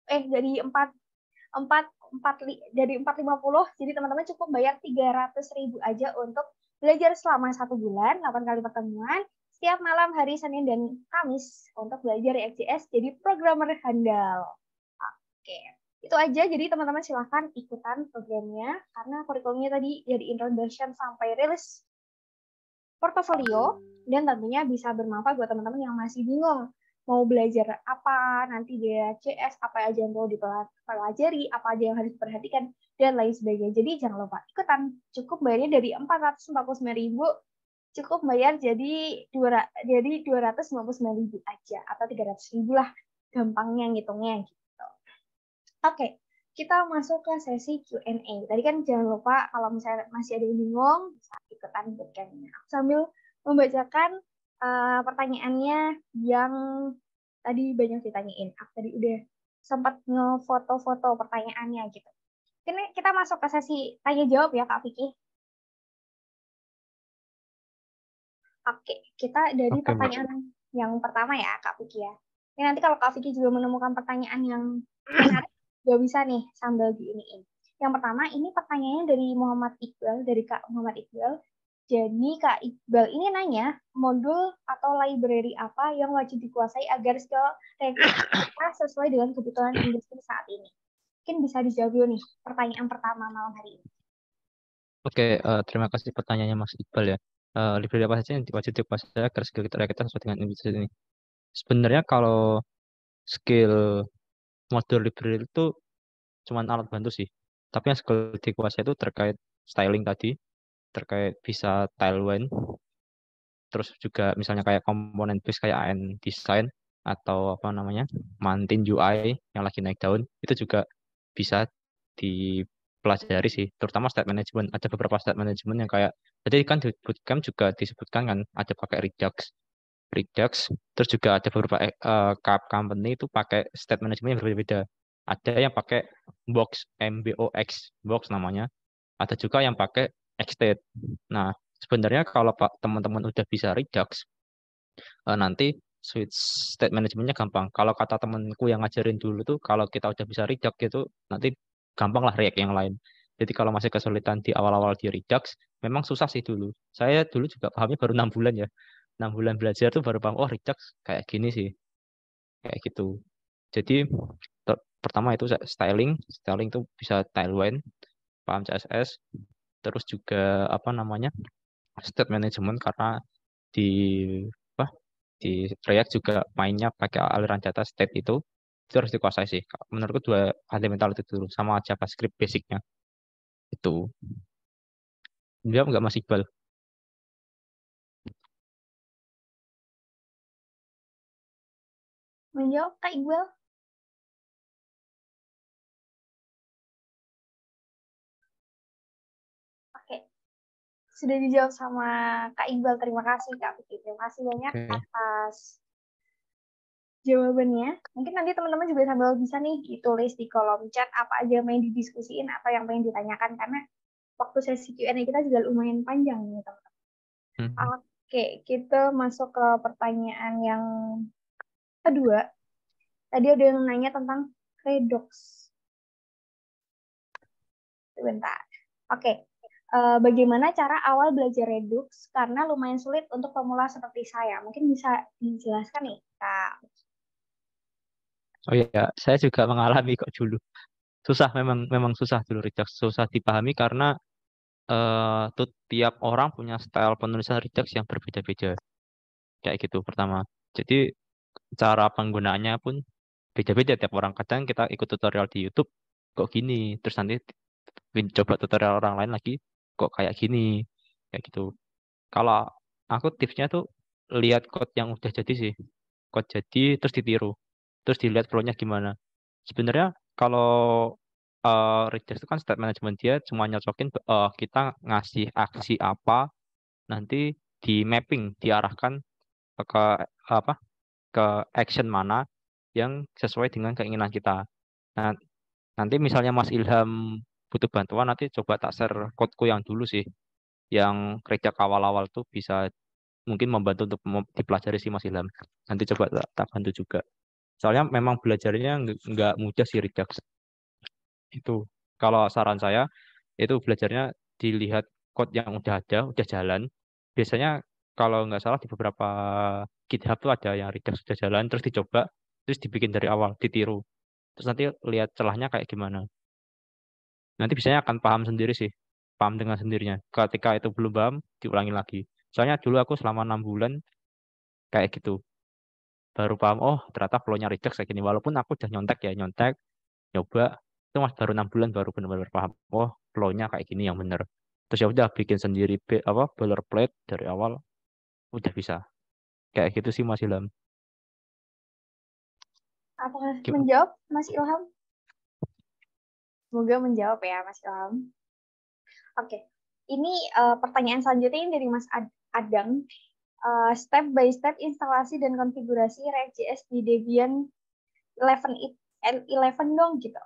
Speaker 1: dari 450, jadi teman-teman cukup bayar 300.000 aja untuk belajar selama 1 bulan, 8 kali pertemuan setiap malam hari Senin dan Kamis untuk belajar React.js jadi programmer handal. Oke, itu aja. Jadi teman-teman silahkan ikutan programnya karena kurikulumnya tadi dari introduction sampai rilis portofolio, dan tentunya bisa bermanfaat buat teman-teman yang masih bingung mau belajar apa nanti di CS, apa aja yang mau dipelajari, apa aja yang harus diperhatikan, dan lain sebagainya. Jadi jangan lupa ikutan. Cukup bayarnya dari 449.000, cukup bayar jadi 259.000 aja, atau 300.000 lah gampangnya ngitungnya gitu. Oke, kita masuk ke sesi Q&A. Tadi kan jangan lupa kalau misalnya masih ada yang bingung, bisa ikutan bootcamp-nya. Sambil membacakan pertanyaannya yang tadi banyak ditanyain. Aku tadi udah sempat ngefoto-foto pertanyaannya gitu. Ini kita masuk ke sesi tanya-jawab ya, Kak Vicky. Oke, kita dari pertanyaan yang pertama ya, Kak Vicky ya. Ini nanti kalau Kak Vicky juga menemukan pertanyaan yang menarik, juga bisa nih sambil diiniin. Yang pertama, ini pertanyaannya dari Muhammad Iqbal, dari Kak Muhammad Iqbal. Jadi Kak Iqbal ini nanya, modul atau library apa yang wajib dikuasai agar skill kita sesuai dengan kebutuhan industri saat ini? Mungkin bisa dijawab dulu nih, pertanyaan pertama malam hari ini.
Speaker 2: Oke, terima kasih pertanyaannya Mas Iqbal ya. Library apa saja yang wajib dikuasai agar skill kita sesuai dengan industri ini? Sebenarnya kalau skill modul library itu cuma alat bantu sih. Tapi yang skill dikuasai itu terkait styling tadi, terkait bisa tailwind, terus juga misalnya kayak komponen base kayak AN design atau apa namanya Mantin UI yang lagi naik daun, itu juga bisa dipelajari sih, terutama state management. Ada beberapa state management yang kayak tadi kan di bootcamp juga disebutkan kan ada pakai Redux, terus juga ada beberapa company itu pakai state management yang berbeda-beda. Ada yang pakai box namanya, ada juga yang pakai Xstate. Nah, sebenarnya kalau Pak teman-teman udah bisa Redux, nanti switch state manajemennya gampang. Kalau kata temanku yang ngajarin dulu tuh, kalau kita udah bisa Redux gitu, nanti gampang lah React yang lain. Jadi kalau masih kesulitan di awal-awal di Redux, memang susah sih dulu. Saya dulu juga pahamnya baru 6 bulan ya. 6 bulan belajar tuh baru paham, oh Redux kayak gini sih. Kayak gitu. Jadi pertama itu styling tuh bisa Tailwind, paham CSS, terus juga apa namanya state management karena di apa Di React juga mainnya pakai aliran data state itu harus dikuasai sih. Menurutku dua fundamental itu dulu sama JavaScript basicnya itu. Dia nggak Mas Iqbal?
Speaker 1: Menjawab Kak Iqbal. Oke, sudah dijawab sama Kak Iqbal. Terima kasih Kak Vicky. Terima kasih banyak
Speaker 2: Oke.
Speaker 1: atas jawabannya. Mungkin nanti teman-teman juga sambil bisa nih ditulis di kolom chat apa aja yang pengen didiskusiin, apa yang pengen ditanyakan, karena waktu sesi Q&A kita juga lumayan panjang nih teman-teman. Oke, kita masuk ke pertanyaan yang kedua. Tadi ada yang nanya tentang redox. Sebentar. Oke, bagaimana cara awal belajar Redux? Karena lumayan sulit untuk pemula seperti saya. Mungkin bisa dijelaskan nih, Kak.
Speaker 2: Oh iya, saya juga mengalami kok dulu. Susah memang susah dulu Redux, susah dipahami karena tuh tiap orang punya style penulisan Redux yang berbeda-beda. Kayak gitu pertama. Jadi cara penggunaannya pun beda-beda tiap orang. Kadang kita ikut tutorial di YouTube kok gini, terus nanti coba tutorial orang lain lagi kok kayak gini. Kayak gitu. Kalau aku tipsnya tuh lihat code yang udah jadi sih. Code jadi terus ditiru. Terus dilihat flow-nya gimana. Sebenarnya kalau Redux itu kan state management dia cuma nyocokin kita ngasih aksi apa nanti di mapping diarahkan ke apa ke action mana yang sesuai dengan keinginan kita. Nah, nanti misalnya Mas Ilham butuh bantuan nanti coba tak share codeku yang dulu sih yang kerja awal-awal tuh bisa mungkin membantu untuk dipelajari sih Mas Ilham. Nanti coba tak bantu juga. Soalnya memang belajarnya nggak mudah sih Redux. Itu kalau saran saya itu belajarnya dilihat code yang udah ada, udah jalan. Biasanya kalau nggak salah di beberapa GitHub tuh ada yang Redux sudah jalan, terus dicoba, terus dibikin dari awal, ditiru. Terus nanti lihat celahnya kayak gimana. Nanti biasanya akan paham sendiri sih, paham dengan sendirinya. Ketika itu belum paham, diulangi lagi. Soalnya dulu aku selama 6 bulan kayak gitu, baru paham, oh ternyata flow-nya Redux kayak gini. Walaupun aku udah nyontek, nyoba, itu mas baru 6 bulan baru benar-benar paham. Oh flow-nya kayak gini yang bener. Terus ya udah bikin sendiri boilerplate dari awal, udah bisa. Kayak gitu sih Mas Ilham.
Speaker 1: Apakah
Speaker 2: Gimana?
Speaker 1: menjawab, Mas Ilham? Semoga menjawab ya, Mas Ilham. Oke, ini pertanyaan selanjutnya ini dari Mas Adang. Step by step instalasi dan konfigurasi React.js di Debian 11 dong gitu.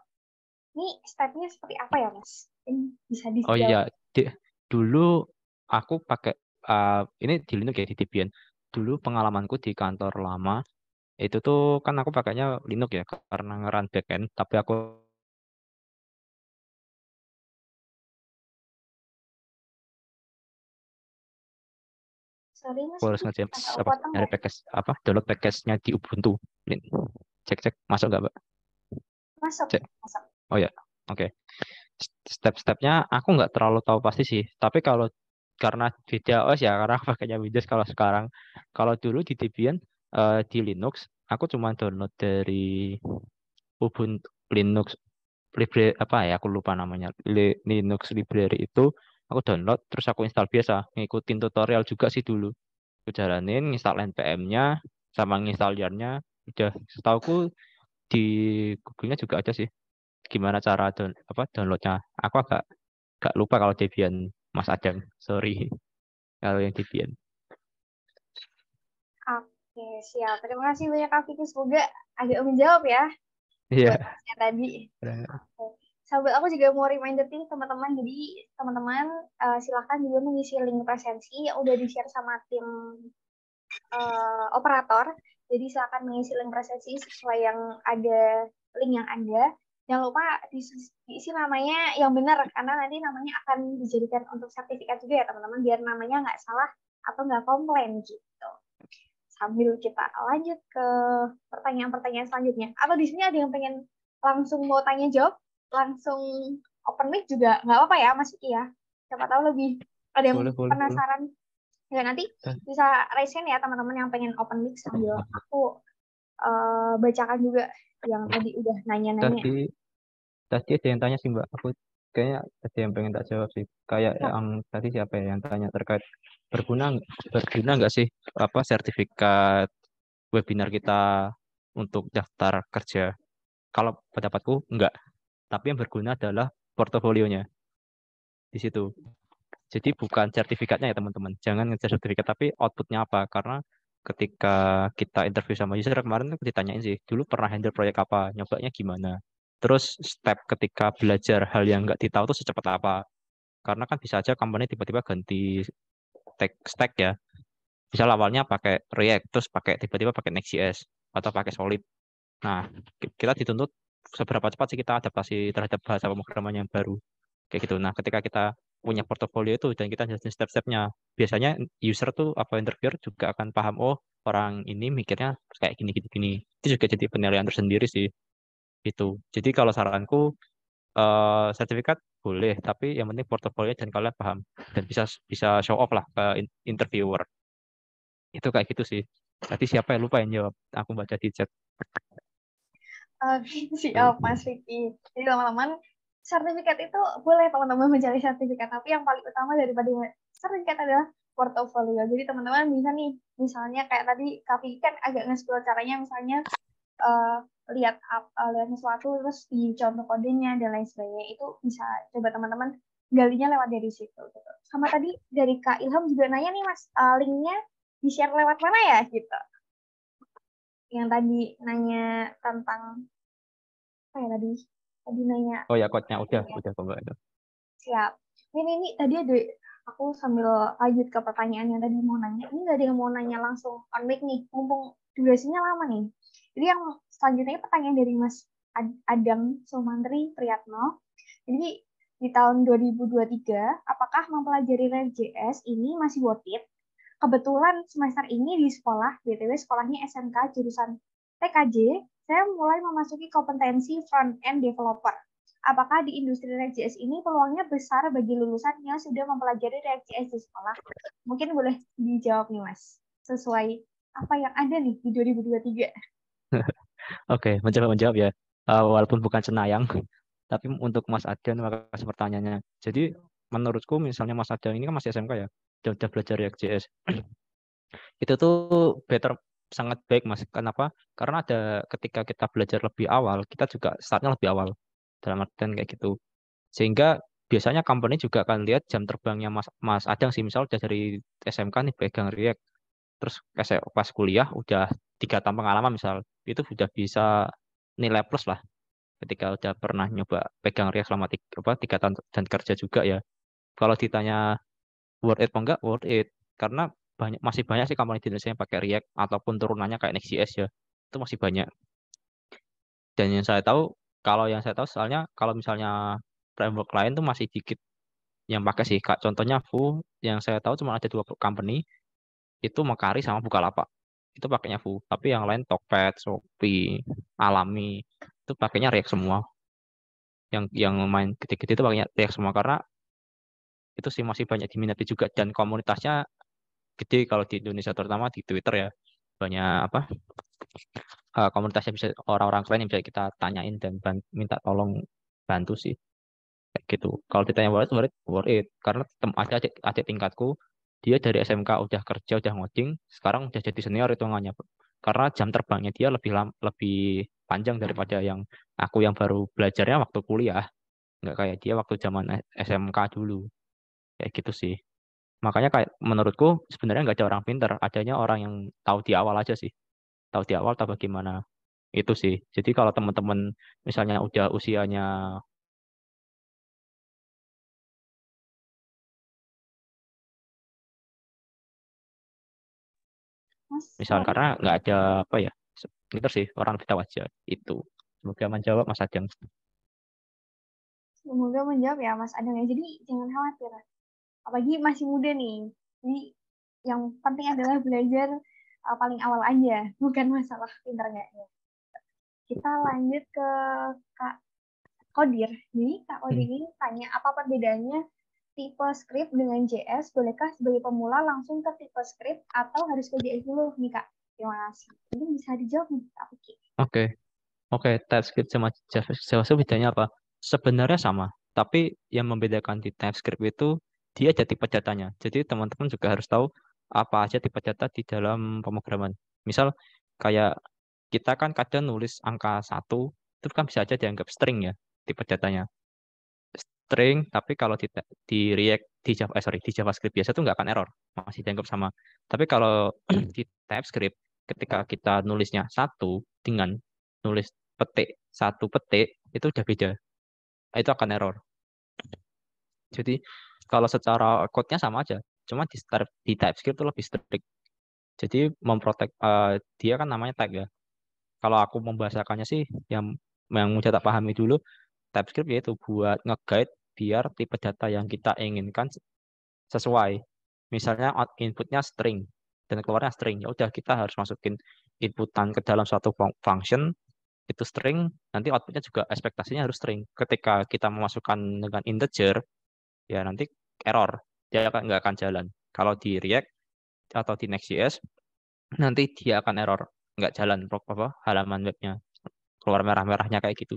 Speaker 1: Ini stepnya seperti apa ya, Mas? Ini bisa
Speaker 2: Oh iya,
Speaker 1: dijawab.
Speaker 2: dulu aku pakai ini di Linux ya di Debian. Dulu pengalamanku di kantor lama itu tuh kan aku pakainya Linux ya karena ngeran backend, tapi aku
Speaker 1: Sorry, Mas,
Speaker 2: harus nge
Speaker 1: agak
Speaker 2: apa
Speaker 1: kepotong
Speaker 2: nyari
Speaker 1: ya?
Speaker 2: package apa download package-nya di Ubuntu. Cek masuk nggak, Mbak?
Speaker 1: Masuk,
Speaker 2: Cek.
Speaker 1: masuk.
Speaker 2: Oh ya, oke. Step-stepnya aku nggak terlalu tahu pasti sih. Tapi kalau karena beda OS ya, karena aku pakainya Windows kalau sekarang. Kalau dulu di Debian di Linux, aku cuma download dari Ubuntu Linux library apa ya, aku lupa namanya. Linux library itu aku download terus aku install biasa, ngikutin tutorial juga sih dulu. Aku jalanin, install npm-nya sama nginstal yarn-nya. Udah setauku di Google-nya juga ada sih gimana cara downloadnya. Aku agak lupa kalau Debian Mas Adang. Sorry kalau yang Debian.
Speaker 1: Oke, siap. Terima kasih banyak Kak Vicky. Semoga agak menjawab ya buat
Speaker 2: Iya.
Speaker 1: yang tadi. Oke. Sahabat aku juga mau reminder nih teman-teman. Jadi teman-teman silahkan juga mengisi link presensi yang udah di-share sama tim operator. Jadi silakan mengisi link presensi sesuai yang ada link yang ada. Jangan lupa diisi namanya yang benar karena nanti namanya akan dijadikan untuk sertifikat juga ya teman-teman biar namanya nggak salah atau nggak komplain gitu. Sambil kita lanjut ke pertanyaan-pertanyaan selanjutnya. Atau di sini ada yang pengen langsung mau tanya jawab, langsung open mic juga nggak apa-apa ya Mas Iki ya. Siapa tahu lebih ada yang
Speaker 2: Boleh, boleh, boleh.
Speaker 1: penasaran Ya nanti bisa raise hand ya teman-teman yang pengen open mic sambil aku bacakan juga yang tadi udah nanya-nanya.
Speaker 2: Tadi ada yang tanya sih Mbak, aku kayaknya ada yang pengen tak jawab sih. Kayak
Speaker 1: Nah,
Speaker 2: yang tadi siapa ya yang tanya terkait berguna nggak sih apa sertifikat webinar kita untuk daftar kerja? Kalau pendapatku enggak, tapi yang berguna adalah portofolionya di situ. Jadi bukan sertifikatnya ya teman-teman. Jangan ngejar sertifikat tapi outputnya apa. Karena ketika kita interview sama user kemarin tuh ditanyain sih, dulu pernah handle proyek apa, nyobanya gimana. Terus step ketika belajar hal yang nggak ditahu tuh secepat apa. Karena kan bisa aja company tiba-tiba ganti stack ya. Misal awalnya pakai React, terus tiba-tiba pakai Next.js atau pakai Solid. Nah, kita dituntut seberapa cepat sih kita adaptasi terhadap bahasa pemrograman yang baru. Kayak gitu. Nah, ketika kita punya portofolio itu dan kita jelasin step-stepnya, biasanya user tuh atau interviewer juga akan paham, oh orang ini mikirnya kayak gini, gini, gini. Itu juga jadi penilaian tersendiri sih. Itu. Jadi kalau saranku, sertifikat boleh, tapi yang penting portofolio dan kalian paham dan bisa bisa show off lah ke interviewer. Itu kayak gitu sih. Tadi siapa yang lupa yang jawab? Aku baca di chat.
Speaker 1: siap Mas Vicky. Jadi teman-teman, sertifikat itu boleh teman-teman mencari sertifikat, tapi yang paling utama daripada sertifikat adalah portofolio. Jadi teman-teman bisa nih, misalnya kayak tadi Kak Vicky kan agak nge-spill caranya, misalnya uh, lihat sesuatu terus dicontoh kodenya dan lain sebagainya, itu bisa coba teman-teman galinya lewat dari situ gitu. Sama tadi dari Kak Ilham juga nanya nih Mas, linknya di-share lewat mana ya gitu. Yang tadi nanya tentang apa ya tadi? Tadi nanya
Speaker 2: Oh ya, quote-nya udah
Speaker 1: ya.
Speaker 2: kok Mbak itu.
Speaker 1: Siap. Ini tadi ada aku sambil lanjut ke pertanyaan yang tadi mau nanya. Ini nggak ada yang mau nanya langsung on mic nih, mumpung durasinya lama nih. Jadi yang selanjutnya pertanyaan dari Mas Adang Sumantri Priyatno. Jadi di tahun 2023, apakah mempelajari React.js ini masih worth it? Kebetulan semester ini di sekolah, BTW sekolahnya SMK jurusan TKJ, saya mulai memasuki kompetensi front-end developer. Apakah di industri React.js ini peluangnya besar bagi lulusan yang sudah mempelajari React.js di sekolah? Mungkin boleh dijawab nih Mas, sesuai apa yang ada nih di 2023.
Speaker 2: Oke, mencoba menjawab ya. Walaupun bukan senayang, tapi untuk Mas Adan, makasih pertanyaannya. Jadi, menurutku misalnya Mas Adan ini kan masih SMK ya, udah belajar React.js. Itu tuh better, sangat baik Mas. Kenapa? Karena ada ketika kita belajar lebih awal, kita juga startnya lebih awal. Dalam artian kayak gitu. Sehingga biasanya company juga akan lihat jam terbangnya Mas Adang sih. Misal udah dari SMK nih pegang React. Terus pas kuliah udah 3 tahun pengalaman misal. Itu sudah bisa nilai plus lah ketika udah pernah nyoba pegang React selama 3 tahun dan kerja juga ya. Kalau ditanya worth it apa enggak, worth it. Karena masih banyak sih company di Indonesia yang pakai React ataupun turunannya kayak Next.js ya. Itu masih banyak. Dan yang saya tahu soalnya kalau misalnya framework lain tuh masih dikit yang pakai sih. Kak, contohnya Foo yang saya tahu cuma ada 2 company itu Mekari sama Bukalapak. Itu pakainya Foo. Tapi yang lain Tokped, Shopee, Alami itu pakainya React semua. Yang main gede-gede itu pakainya React semua karena itu sih masih banyak diminati juga dan komunitasnya gede kalau di Indonesia terutama di Twitter ya. Banyak apa? Komunitasnya bisa orang-orang keren yang bisa kita tanyain dan minta tolong bantu sih kayak gitu. Kalau ditanya worth it karena ada adik tingkatku dia dari SMK udah kerja udah ngoding sekarang udah jadi senior itu nggak karena jam terbangnya dia lebih panjang daripada yang aku yang baru belajarnya waktu kuliah nggak kayak dia waktu zaman SMK dulu kayak gitu sih. Makanya kayak menurutku sebenarnya nggak ada orang pinter, adanya orang yang tahu di awal aja sih. Tahu di awal tahu bagaimana itu sih. Jadi kalau teman-teman misalnya udah usianya
Speaker 1: Mas,
Speaker 2: misal
Speaker 1: sorry.
Speaker 2: karena nggak ada apa ya, pinter sih orang lebih tahu aja itu. Semoga menjawab Mas Ajeng.
Speaker 1: Semoga menjawab ya Mas Adang ya. Jadi jangan khawatir. Apalagi masih muda nih. Jadi yang penting adalah belajar paling awal aja, bukan masalah pinter nggaknya. Kita lanjut ke Kak Kodir. Jadi Kak Kodir ini tanya apa perbedaannya tipe script dengan JS, bolehkah sebagai pemula langsung ke tipe script atau harus ke JS dulu nih Kak? Terima kasih. Ini bisa dijawab nih Kak Vicky.
Speaker 2: Oke, TypeScript sama JavaScript bedanya apa? Sebenarnya sama, tapi yang membedakan di TypeScript itu dia ada tipe datanya. Jadi teman-teman juga harus tahu apa aja tipe data di dalam pemrograman. Misal kayak kita kan kadang nulis angka 1, itu kan bisa aja dianggap string ya, tipe datanya. String, tapi kalau di React, di JavaScript biasa itu nggak akan error, masih dianggap sama. Tapi kalau di TypeScript, ketika kita nulisnya 1 dengan nulis petik, 1 petik, itu udah beda. Itu akan error. Jadi kalau secara code-nya sama aja, cuma di TypeScript itu lebih strict. Jadi memprotek dia kan namanya tag ya. Kalau aku membahasakannya sih yang mudah tak pahami dulu, TypeScript yaitu buat nge-guide biar tipe data yang kita inginkan sesuai. Misalnya inputnya string dan keluarnya string. Ya udah kita harus masukin inputan ke dalam suatu function itu string, nanti outputnya juga ekspektasinya harus string. Ketika kita memasukkan dengan integer, ya nanti error. Dia nggak akan jalan. Kalau di React atau di Next.js, nanti dia akan error. Nggak jalan halaman webnya. Keluar merah-merahnya kayak gitu.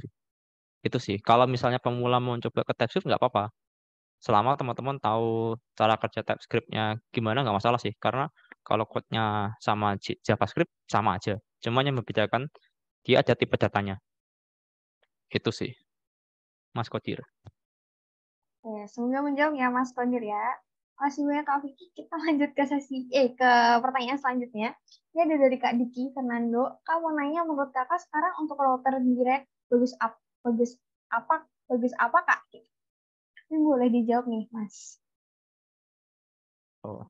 Speaker 2: Itu sih. Kalau misalnya pemula mau coba ke TypeScript, nggak apa-apa. Selama teman-teman tahu cara kerja TypeScript-nya gimana, nggak masalah sih. Karena kalau code-nya sama JavaScript, sama aja. Cuma yang membedakan, dia ada tipe datanya. Itu sih, Mas Kodir.
Speaker 1: Semoga menjawab ya Mas Kondir ya. Masih banyak Kak Vicky, kita lanjut ke ke pertanyaan selanjutnya. Ini ada dari Kak Diki Fernando. Kak mau nanya, menurut Kakak sekarang untuk router direct bagus apa bagus apa Kak? Ini boleh dijawab nih Mas.
Speaker 2: Oh,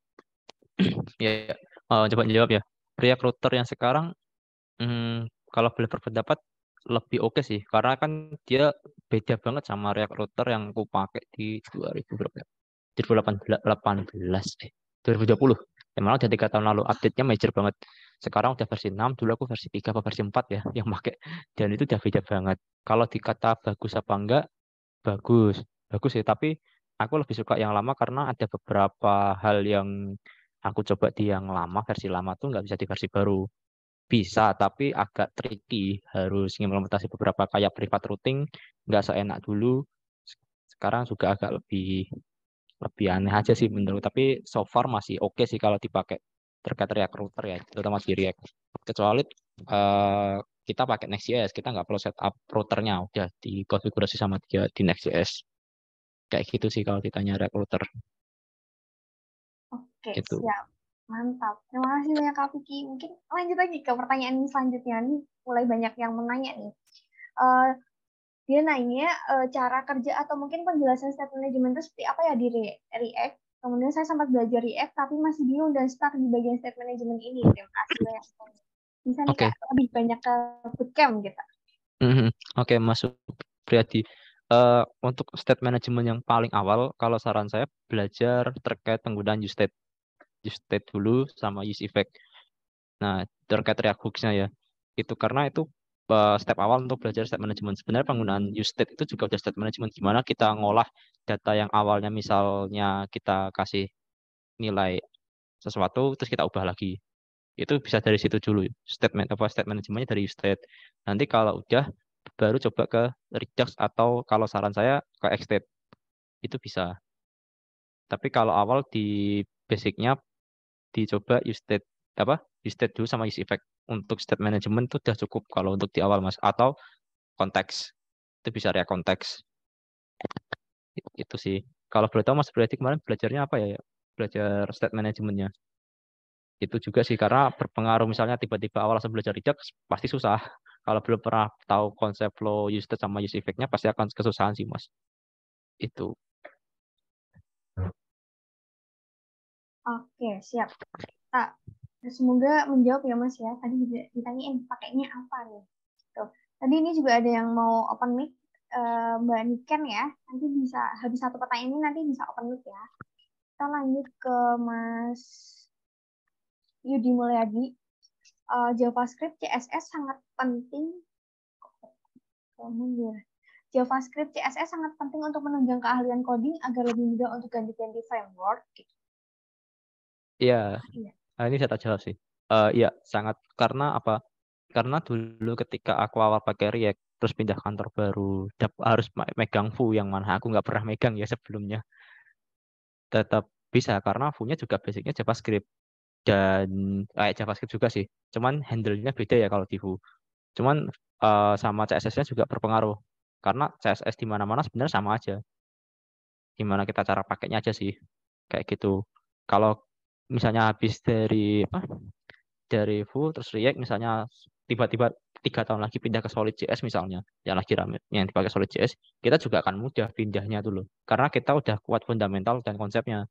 Speaker 2: ya, ya. Coba jawab ya. React router yang sekarang, kalau boleh berpendapat, lebih oke sih. Karena kan dia beda banget sama React router yang aku pakai di 2000 berapa ya? 2018, 2020. Yang mana udah 3 tahun lalu, update-nya major banget. Sekarang udah versi 6, dulu aku versi 3 atau versi 4 ya yang pakai. Dan itu udah beda banget. Kalau dikata bagus apa enggak, bagus. Bagus sih, tapi aku lebih suka yang lama karena ada beberapa hal yang aku coba di yang lama, versi lama tuh nggak bisa di versi baru. Bisa, tapi agak tricky. Harus implementasi beberapa kayak private routing, nggak seenak dulu. Sekarang juga agak lebih aneh aja sih menurut. Tapi so far masih oke sih kalau dipakai terkait React router ya, terutama di React. Kecuali eh, kita pakai Next.js, kita nggak perlu setup routernya, udah dikonfigurasi sama dia di Next.js. Kayak gitu sih kalau ditanya React router.
Speaker 1: Oke,
Speaker 2: Itu.
Speaker 1: siap. Mantap. Terima kasih banyak Kak Vicky. Mungkin lanjut lagi ke pertanyaan selanjutnya. Nih, mulai banyak yang menanya nih. Eh, Dia nanya cara kerja atau mungkin penjelasan step management itu seperti apa ya di React. Kemudian saya sempat belajar React tapi masih bingung dan stuck di bagian step management ini. Terima kasih banyak. Bisa nih Kak,
Speaker 2: Oke.
Speaker 1: lebih banyak ke bootcamp gitu.
Speaker 2: Mhm. Oke, masuk Priyadi. Untuk state management yang paling awal, kalau saran saya belajar terkait penggunaan use state dulu sama use effect. Nah, terkait React hooks-nya ya. Itu karena itu step awal untuk belajar state management. Sebenarnya penggunaan use state itu juga udah state management. Gimana kita ngolah data yang awalnya misalnya kita kasih nilai sesuatu, terus kita ubah lagi. Itu bisa dari situ dulu. State manajemennya dari use state. Nanti kalau udah baru coba ke Redux atau kalau saran saya ke Xstate. Itu bisa. Tapi kalau awal di basicnya dicoba use state apa? Use state dulu sama use effect. Untuk state management itu udah cukup kalau untuk di awal Mas. Atau konteks. Itu bisa area konteks. Itu sih. Kalau boleh tahu Mas berarti kemarin belajarnya apa ya? Belajar state managementnya. Itu juga sih karena berpengaruh misalnya tiba-tiba awal langsung belajar Redux pasti susah. Kalau belum pernah tahu konsep flow use state sama use effect-nya pasti akan kesusahan sih Mas. Itu.
Speaker 1: Oke, siap. Kak, semoga menjawab ya Mas ya. Tadi juga ditanyain pakainya apa nih. Tuh. Tadi ini juga ada yang mau open mic. Mbak Niken ya. Nanti bisa habis satu pertanyaan ini nanti bisa open mic ya. Kita lanjut ke Mas Yudi Mulyadi. JavaScript CSS sangat penting. Mundur. JavaScript, CSS sangat penting untuk menunjang keahlian coding agar lebih mudah untuk ganti-ganti framework. Gitu.
Speaker 2: Iya,
Speaker 1: Iya.
Speaker 2: ini saya tak jawab sih. Iya, sangat. Karena apa? Karena dulu ketika aku awal pakai React, terus pindah kantor baru, harus megang Vue yang mana aku nggak pernah megang ya sebelumnya. Tetap bisa, karena Vue-nya juga basicnya JavaScript. Dan JavaScript juga sih. Cuman handle-nya beda ya kalau di Vue. Cuman sama CSS-nya juga berpengaruh. Karena CSS di mana-mana sebenarnya sama aja. Gimana kita cara pakainya aja sih. Kayak gitu. Kalau misalnya habis dari Vue terus React misalnya tiba-tiba 3 tahun lagi pindah ke Solid.js misalnya, yang lagi rame yang dipakai Solid.js, kita juga akan mudah pindahnya dulu. Karena kita udah kuat fundamental dan konsepnya.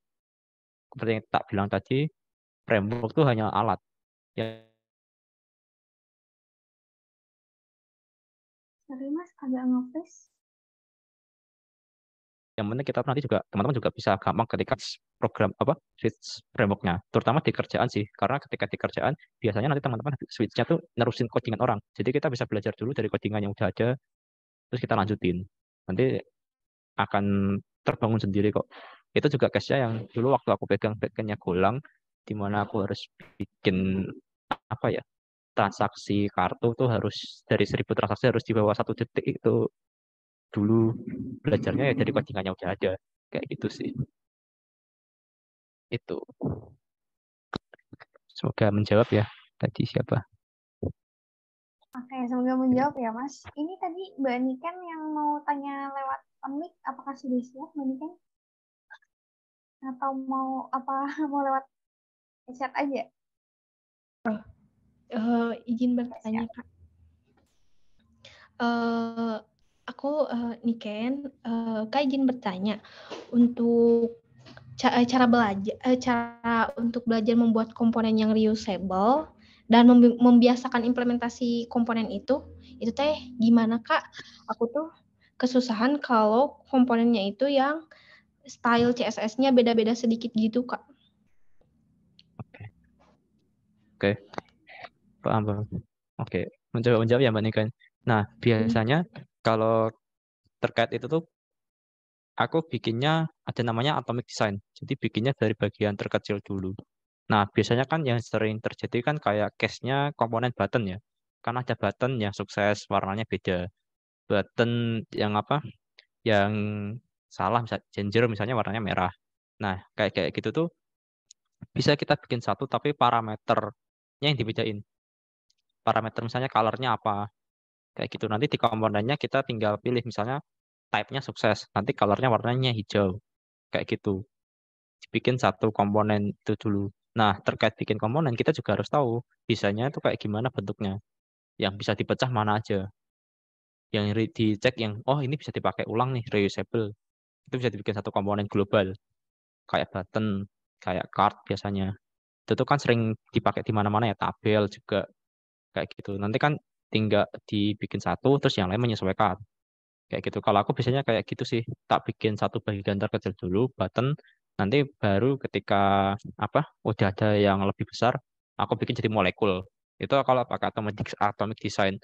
Speaker 2: Seperti yang tak bilang tadi, framework itu hanya alat.
Speaker 1: Sorry Mas, agak nge-freeze.
Speaker 2: Yang penting kita nanti juga teman-teman juga bisa gampang ketika program switch frameworknya, terutama di kerjaan sih, karena ketika di kerjaan biasanya nanti teman-teman switchnya tuh nerusin codingan orang, jadi kita bisa belajar dulu dari codingan yang udah ada, terus kita lanjutin, nanti akan terbangun sendiri kok. Itu juga case-nya yang dulu waktu aku pegang backend-nya Golang, di mana aku harus bikin apa ya, transaksi kartu tuh harus dari 1.000 transaksi harus di bawah 1 detik, itu dulu belajarnya ya dari codingannya udah ada, kayak gitu sih. Itu semoga menjawab ya. Tadi siapa?
Speaker 1: Oke, semoga menjawab ya Mas. Ini tadi Mbak Niken yang mau tanya lewat mic, apakah sudah siap Mbak Niken? Atau mau apa mau lewat chat aja?
Speaker 3: Izin bertanya Kak. Aku Niken, Kak izin bertanya untuk cara untuk belajar membuat komponen yang reusable dan membiasakan implementasi komponen itu teh gimana Kak? Aku tuh kesusahan kalau komponennya itu yang style CSS-nya beda-beda sedikit gitu Kak.
Speaker 2: Oke. Paham. Oke. Menjawab ya Mbak Niken. Nah, biasanya kalau terkait itu tuh aku bikinnya ada namanya atomic design. Jadi bikinnya dari bagian terkecil dulu. Nah, biasanya kan yang sering terjadi kan kayak case-nya komponen button ya. Kan ada button yang sukses warnanya beda. Button yang yang salah, misalnya ginger misalnya warnanya merah. Nah, kayak gitu tuh bisa kita bikin satu tapi parameternya yang dibedain. Parameter misalnya color-nya apa. Kayak gitu. Nanti di komponennya kita tinggal pilih misalnya type-nya sukses. Nanti color-nya warnanya hijau. Kayak gitu. Bikin satu komponen itu dulu. Nah, terkait bikin komponen kita juga harus tahu bisanya itu kayak gimana bentuknya. Yang bisa dipecah mana aja. Yang dicek yang ini bisa dipakai ulang nih, reusable. Itu bisa dibikin satu komponen global. Kayak button, kayak card biasanya. Itu tuh kan sering dipakai di mana-mana ya, tabel juga kayak gitu. Nanti kan tinggal dibikin satu terus yang lain menyesuaikan. Kayak gitu. Kalau aku biasanya kayak gitu sih, tak bikin satu bagian terkecil dulu, button, nanti baru ketika udah ada yang lebih besar, aku bikin jadi molekul. Itu kalau pakai atomic design.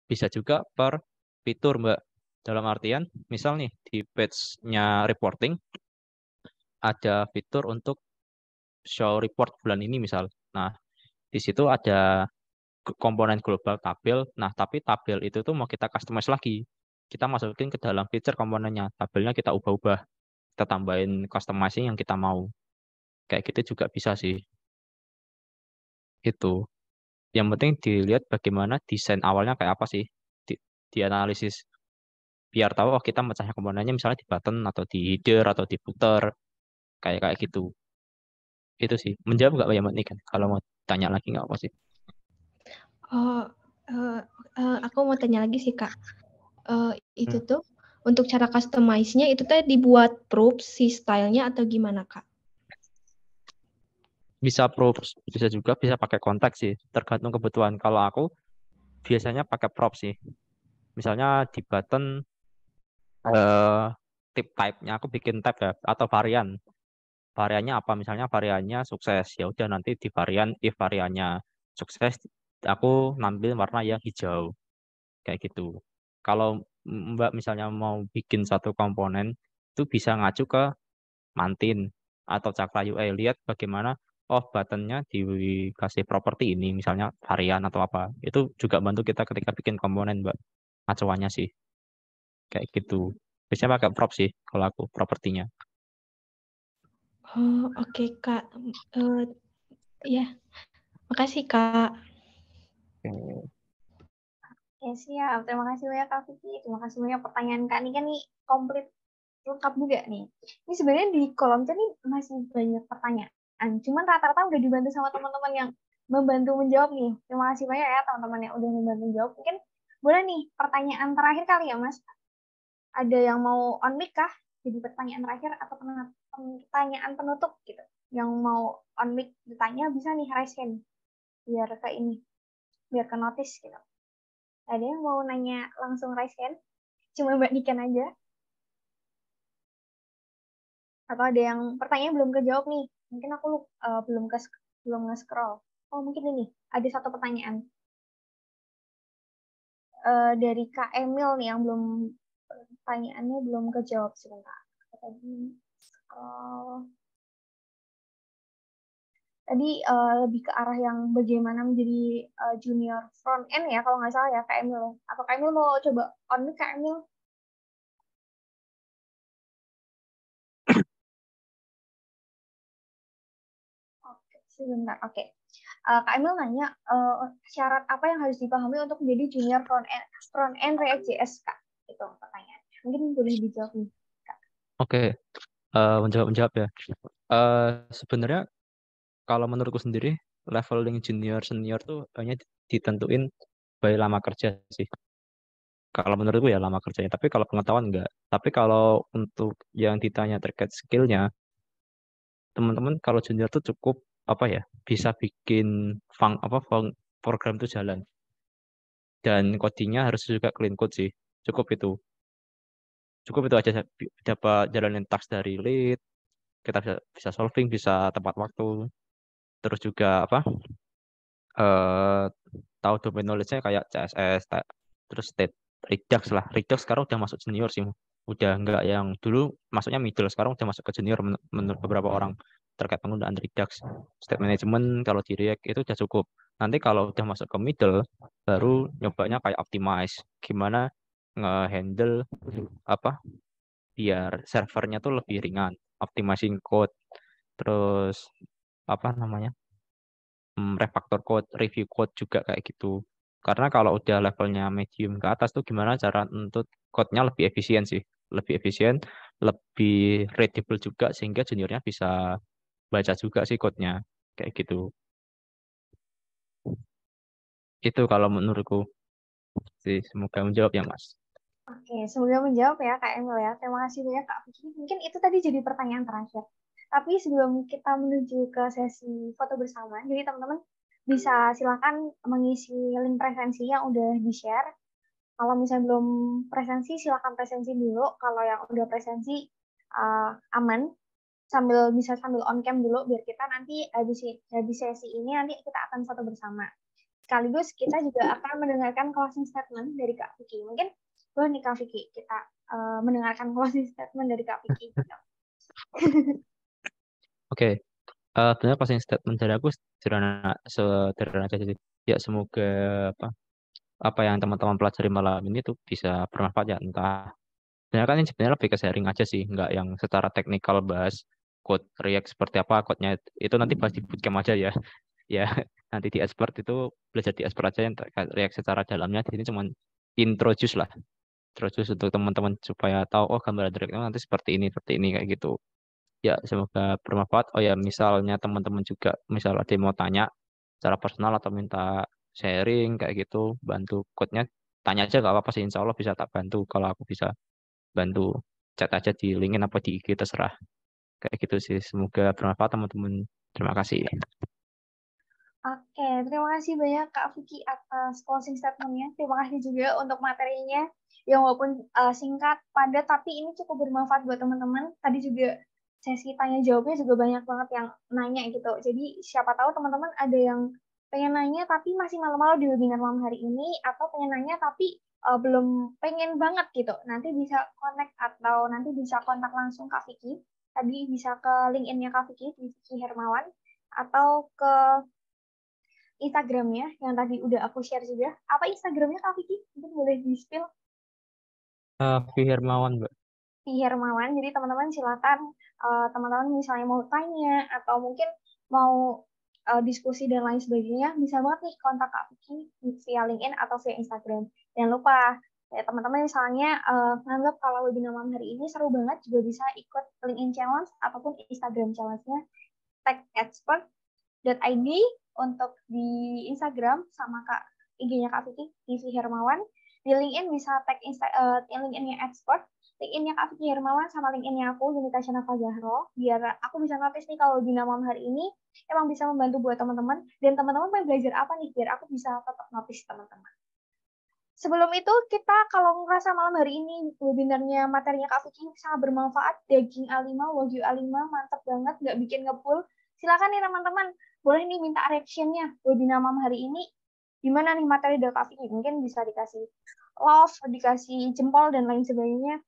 Speaker 2: Bisa juga per fitur, Mbak. Dalam artian, misal nih di page-nya reporting ada fitur untuk show report bulan ini misal. Nah, di situ ada komponen global tabel. Nah, tapi tabel itu tuh mau kita customize lagi. Kita masukin ke dalam feature komponennya. Tabelnya kita ubah-ubah. Kita tambahin customizing yang kita mau. Kayak gitu juga bisa sih. Itu. Yang penting dilihat bagaimana desain awalnya kayak apa sih. Dianalisis. Biar tahu kita mecahnya komponennya misalnya di button atau di header atau di footer. Kayak kayak gitu. Itu sih. Menjawab nggak Mbak Niken? Kalau mau tanya lagi nggak apa sih?
Speaker 3: Aku mau tanya lagi sih Kak. Itu tuh untuk cara customize-nya itu teh dibuat proof si style-nya atau gimana Kak?
Speaker 2: Bisa props, bisa juga bisa pakai konteks sih, tergantung kebutuhan. Kalau aku biasanya pakai prop sih. Misalnya di button type-nya aku bikin type ya atau varian. Variannya apa? Misalnya variannya sukses. Ya udah nanti di varian if variannya sukses aku nampil warna yang hijau. Kayak gitu. Kalau Mbak misalnya mau bikin satu komponen, itu bisa ngacu ke Mantin atau Cakra UI. Lihat bagaimana, oh buttonnya dikasih properti ini, misalnya varian atau apa. Itu juga bantu kita ketika bikin komponen, Mbak. Acuannya sih, kayak gitu. Biasanya pakai prop sih, kalau aku, propertinya.
Speaker 3: Oh, oke, Kak. Ya, makasih, Kak.
Speaker 2: Oke.
Speaker 1: Ya siap, terima kasih banyak Kak Vicky. Terima kasih banyak pertanyaan Kak Nika nih komplit lengkap juga nih. Ini sebenarnya di kolom chat nih masih banyak pertanyaan. Cuman rata-rata udah dibantu sama teman-teman yang membantu menjawab nih. Terima kasih banyak ya teman-teman yang udah membantu menjawab. Mungkin boleh nih pertanyaan terakhir kali ya Mas. Ada yang mau on mic kah? Jadi pertanyaan terakhir atau pertanyaan penutup gitu. Yang mau on mic ditanya bisa nih raise hand. Biar ke ini. Biar ke notice gitu. Ada yang mau nanya langsung raise hand? Cuma Mbak Niken aja. Atau ada yang pertanyaan belum kejawab nih. Mungkin aku belum nge-scroll. Oh, mungkin ini. Ada satu pertanyaan. Dari Kak Emil nih yang belum pertanyaannya belum kejawab sebentar. Tadi scroll. Tadi lebih ke arah yang bagaimana menjadi junior front end ya kalau nggak salah ya Kak Emil. Atau Kak Emil mau coba on mic Kak Emil? Oke, sebentar. Oke. Kak Emil nanya syarat apa yang harus dipahami untuk menjadi junior front end React.js Kak? Itu pertanyaan. Mungkin boleh dijawab nih Kak.
Speaker 2: Oke, menjawab ya. Sebenarnya kalau menurutku sendiri, leveling junior senior tuh hanya ditentuin by lama kerja sih. Kalau menurutku ya lama kerjanya, tapi kalau pengetahuan enggak. Tapi kalau untuk yang ditanya terkait skillnya, teman-teman kalau junior tuh cukup apa ya, bisa bikin program itu jalan. Dan codingnya harus juga clean code sih. Cukup itu. Cukup itu aja dapat jalanin task dari lead, kita bisa bisa solving, bisa tepat waktu. Terus juga apa? eh tahu domain knowledge-nya kayak CSS, terus state Redux lah. Redux sekarang udah masuk junior sih. Udah enggak yang dulu masuknya middle, sekarang udah masuk ke junior menurut beberapa orang terkait penggunaan Redux. State management kalau di React itu udah cukup. Nanti kalau udah masuk ke middle, baru nyobanya kayak optimize. Gimana nge-handle apa biar servernya tuh lebih ringan. Optimizing code, terus apa namanya? Refactor code, review code juga kayak gitu. Karena kalau udah levelnya medium ke atas tuh gimana cara untuk code-nya lebih efisien sih. Lebih efisien, lebih readable juga sehingga juniornya bisa baca juga sih code-nya. Kayak gitu. Itu kalau menurutku sih. Semoga menjawab ya, Mas.
Speaker 1: Oke, semoga menjawab ya Kak Emil ya. Terima kasih banyak Kak Vicky. Mungkin itu tadi jadi pertanyaan terakhir. Tapi sebelum kita menuju ke sesi foto bersama, jadi teman-teman bisa silakan mengisi link presensi yang udah di-share. Kalau misalnya belum presensi, silakan presensi dulu. Kalau yang udah presensi aman, sambil on cam dulu biar kita nanti habis sesi ini nanti kita akan foto bersama. Sekaligus kita juga akan mendengarkan closing statement dari Kak Vicky. Mungkin boleh nih Kak Vicky kita mendengarkan closing statement dari Kak Vicky.
Speaker 2: Oke. Sebenarnya closing statement dari aku sederhana aja sih. Ya semoga apa apa yang teman-teman pelajari malam ini tuh bisa bermanfaat ya, entah. Sebenarnya kan ini sebenarnya lebih ke sharing aja sih, nggak yang secara teknikal bahas code React seperti apa, code-nya itu nanti bahas di bootcamp aja ya. Ya, nanti di expert itu belajar di expert aja yang terkait React secara dalamnya. Di sini cuma introduce lah, introduce untuk teman-teman supaya tahu oh gambaran React itu nanti seperti ini kayak gitu. Ya, semoga bermanfaat. Oh ya, misalnya teman-teman juga misal ada yang mau tanya secara personal atau minta sharing kayak gitu, bantu code-nya, tanya aja gak apa-apa sih, insya Allah bisa tak bantu. Kalau aku bisa bantu, chat aja di LinkedIn apa di IG terserah. Kayak gitu sih. Semoga bermanfaat teman-teman. Terima kasih.
Speaker 1: Oke, terima kasih banyak Kak Vicky atas closing statement-nya. Terima kasih juga untuk materinya yang walaupun singkat, padat, tapi ini cukup bermanfaat buat teman-teman. Tadi juga sesi tanya jawabnya juga banyak banget yang nanya gitu. Jadi siapa tahu teman-teman ada yang pengen nanya tapi masih malam-malam di webinar malam hari ini, atau pengen nanya tapi belum pengen banget gitu, nanti bisa connect atau nanti bisa kontak langsung Kak Vicky. Tadi bisa ke LinkedIn-nya Kak Vicky, Vicky Hermawan, atau ke Instagramnya yang tadi udah aku share juga. Apa Instagramnya Kak Vicky? Mungkin boleh di-spill.
Speaker 2: Fi Hermawan, Mbak.
Speaker 1: Vicky Hermawan. Jadi teman-teman silakan teman-teman misalnya mau tanya atau mungkin mau diskusi dan lain sebagainya, bisa banget nih kontak Kak Vicky via LinkedIn atau via Instagram. Jangan lupa, ya, teman-teman misalnya nganggap kalau webinar malam hari ini seru banget, juga bisa ikut LinkedIn Challenge ataupun Instagram Challenge-nya techexpert.id untuk di Instagram sama Kak IG-nya Kak Vicky, Vicky Hermawan. Di LinkedIn bisa tag LinkedIn-nya expert, LinkedIn-nya Kak Vicky Hermawan sama LinkedIn-nya aku, Yunita Syanafa Zahro, biar aku bisa notice nih kalau webinar malam hari ini emang bisa membantu buat teman-teman, dan teman-teman mau belajar apa nih, biar aku bisa tetap notice teman-teman. Sebelum itu, kita kalau ngerasa malam hari ini webinarnya materinya Kak Vicky sangat bermanfaat, daging A5, wagyu A5, mantap banget, nggak bikin ngebul, silakan nih teman-teman, boleh nih minta reaction-nya webinar malam hari ini, gimana nih materi dari Kak Vicky, mungkin bisa dikasih love, dikasih jempol, dan lain sebagainya,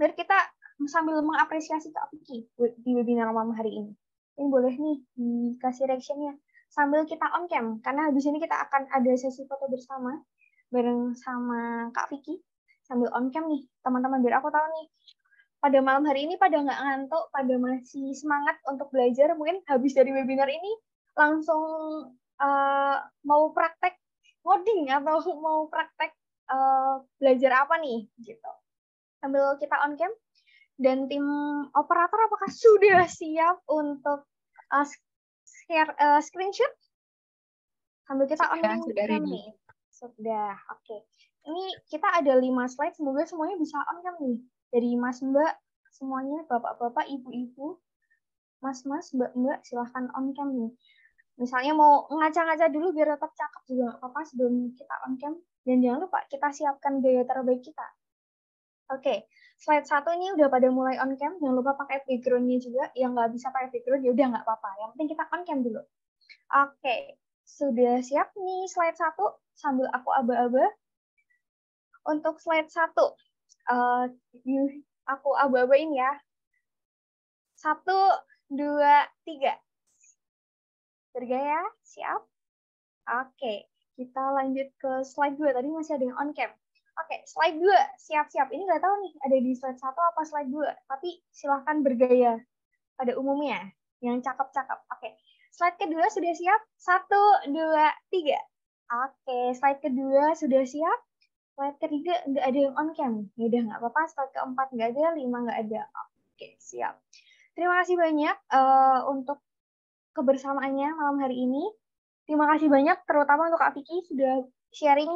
Speaker 1: biar kita sambil mengapresiasi Kak Vicky di webinar malam hari ini. Ini boleh nih dikasih reaction-nya sambil kita on cam, karena habis ini kita akan ada sesi foto bersama bareng sama Kak Vicky sambil on cam nih teman-teman, biar aku tahu nih pada malam hari ini pada nggak ngantuk, pada masih semangat untuk belajar, mungkin habis dari webinar ini langsung mau praktek coding atau mau praktek belajar apa nih gitu. Sambil kita on cam, dan tim operator apakah sudah siap untuk share screenshot sambil kita on cam nih? Sudah, oke. Ini kita ada 5 slide, semoga semuanya bisa on cam nih. Dari Mas Mbak, semuanya, Bapak-Bapak, Ibu-Ibu, Mas-Mas, Mbak-Mbak, silahkan on cam nih. Misalnya mau ngaca-ngaca dulu biar tetap cakep juga nggak apa-apa sebelum kita on cam. Dan jangan lupa kita siapkan gaya terbaik kita. Oke, slide 1 ini udah pada mulai on cam, jangan lupa pakai background-nya juga. Yang nggak bisa pakai background ya udah nggak apa-apa. Yang penting kita on cam dulu. Oke, sudah siap nih slide 1 sambil aku aba-aba. Untuk slide 1, aku aba-abain ya. 1, 2, 3. Bergaya, siap? Oke, kita lanjut ke slide 2. Tadi masih ada yang on cam. Oke, slide 2, siap-siap. Ini nggak tahu nih, ada di slide 1 apa slide 2. Tapi silahkan bergaya pada umumnya, yang cakep-cakep. Oke, slide kedua sudah siap? 1, 2, 3. Oke, slide kedua sudah siap? Slide ketiga nggak ada yang on cam. Ya udah nggak apa-apa. Slide keempat nggak ada, 5 nggak ada. Oke, siap. Terima kasih banyak untuk kebersamaannya malam hari ini. Terima kasih banyak, terutama untuk Kak Vicky sudah sharing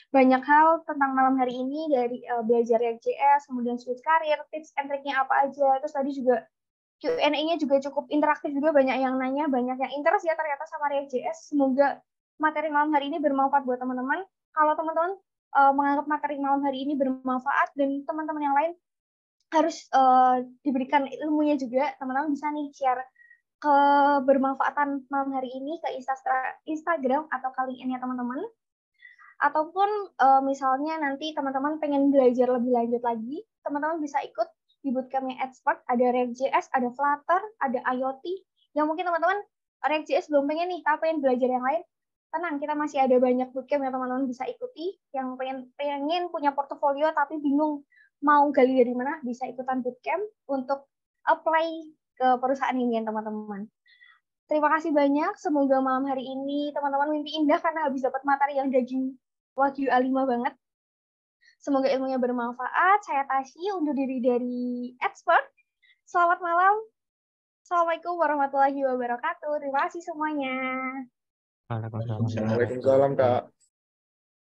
Speaker 1: banyak hal tentang malam hari ini, dari belajar React.js, kemudian switch karir, tips and triknya apa aja. Terus tadi juga Q&A-nya juga cukup interaktif juga, banyak yang nanya, banyak yang interest ya ternyata sama React.js. Semoga materi malam hari ini bermanfaat buat teman-teman. Kalau teman-teman menganggap materi malam hari ini bermanfaat dan teman-teman yang lain harus diberikan ilmunya juga, teman-teman bisa nih share kebermanfaatan malam hari ini ke Instagram atau ke LinkedIn-nya teman-teman. Ataupun misalnya nanti teman-teman pengen belajar lebih lanjut lagi, teman-teman bisa ikut di bootcamp-nya Expert, ada React.js, ada Flutter, ada IoT, yang mungkin teman-teman React.js belum pengen nih, tapi pengen belajar yang lain, tenang, kita masih ada banyak bootcamp yang teman-teman bisa ikuti, yang pengen punya portofolio tapi bingung mau gali dari mana, bisa ikutan bootcamp untuk apply ke perusahaan ini ya teman-teman. Terima kasih banyak, semoga malam hari ini teman-teman mimpi indah karena habis dapat materi yang daging Wagyu A5 banget. Semoga ilmunya bermanfaat. Saya Tasyi, undur diri dari Expert. Selamat malam. Assalamualaikum warahmatullahi wabarakatuh. Terima kasih semuanya.
Speaker 2: Waalaikumsalam.
Speaker 4: Waalaikumsalam, Kak.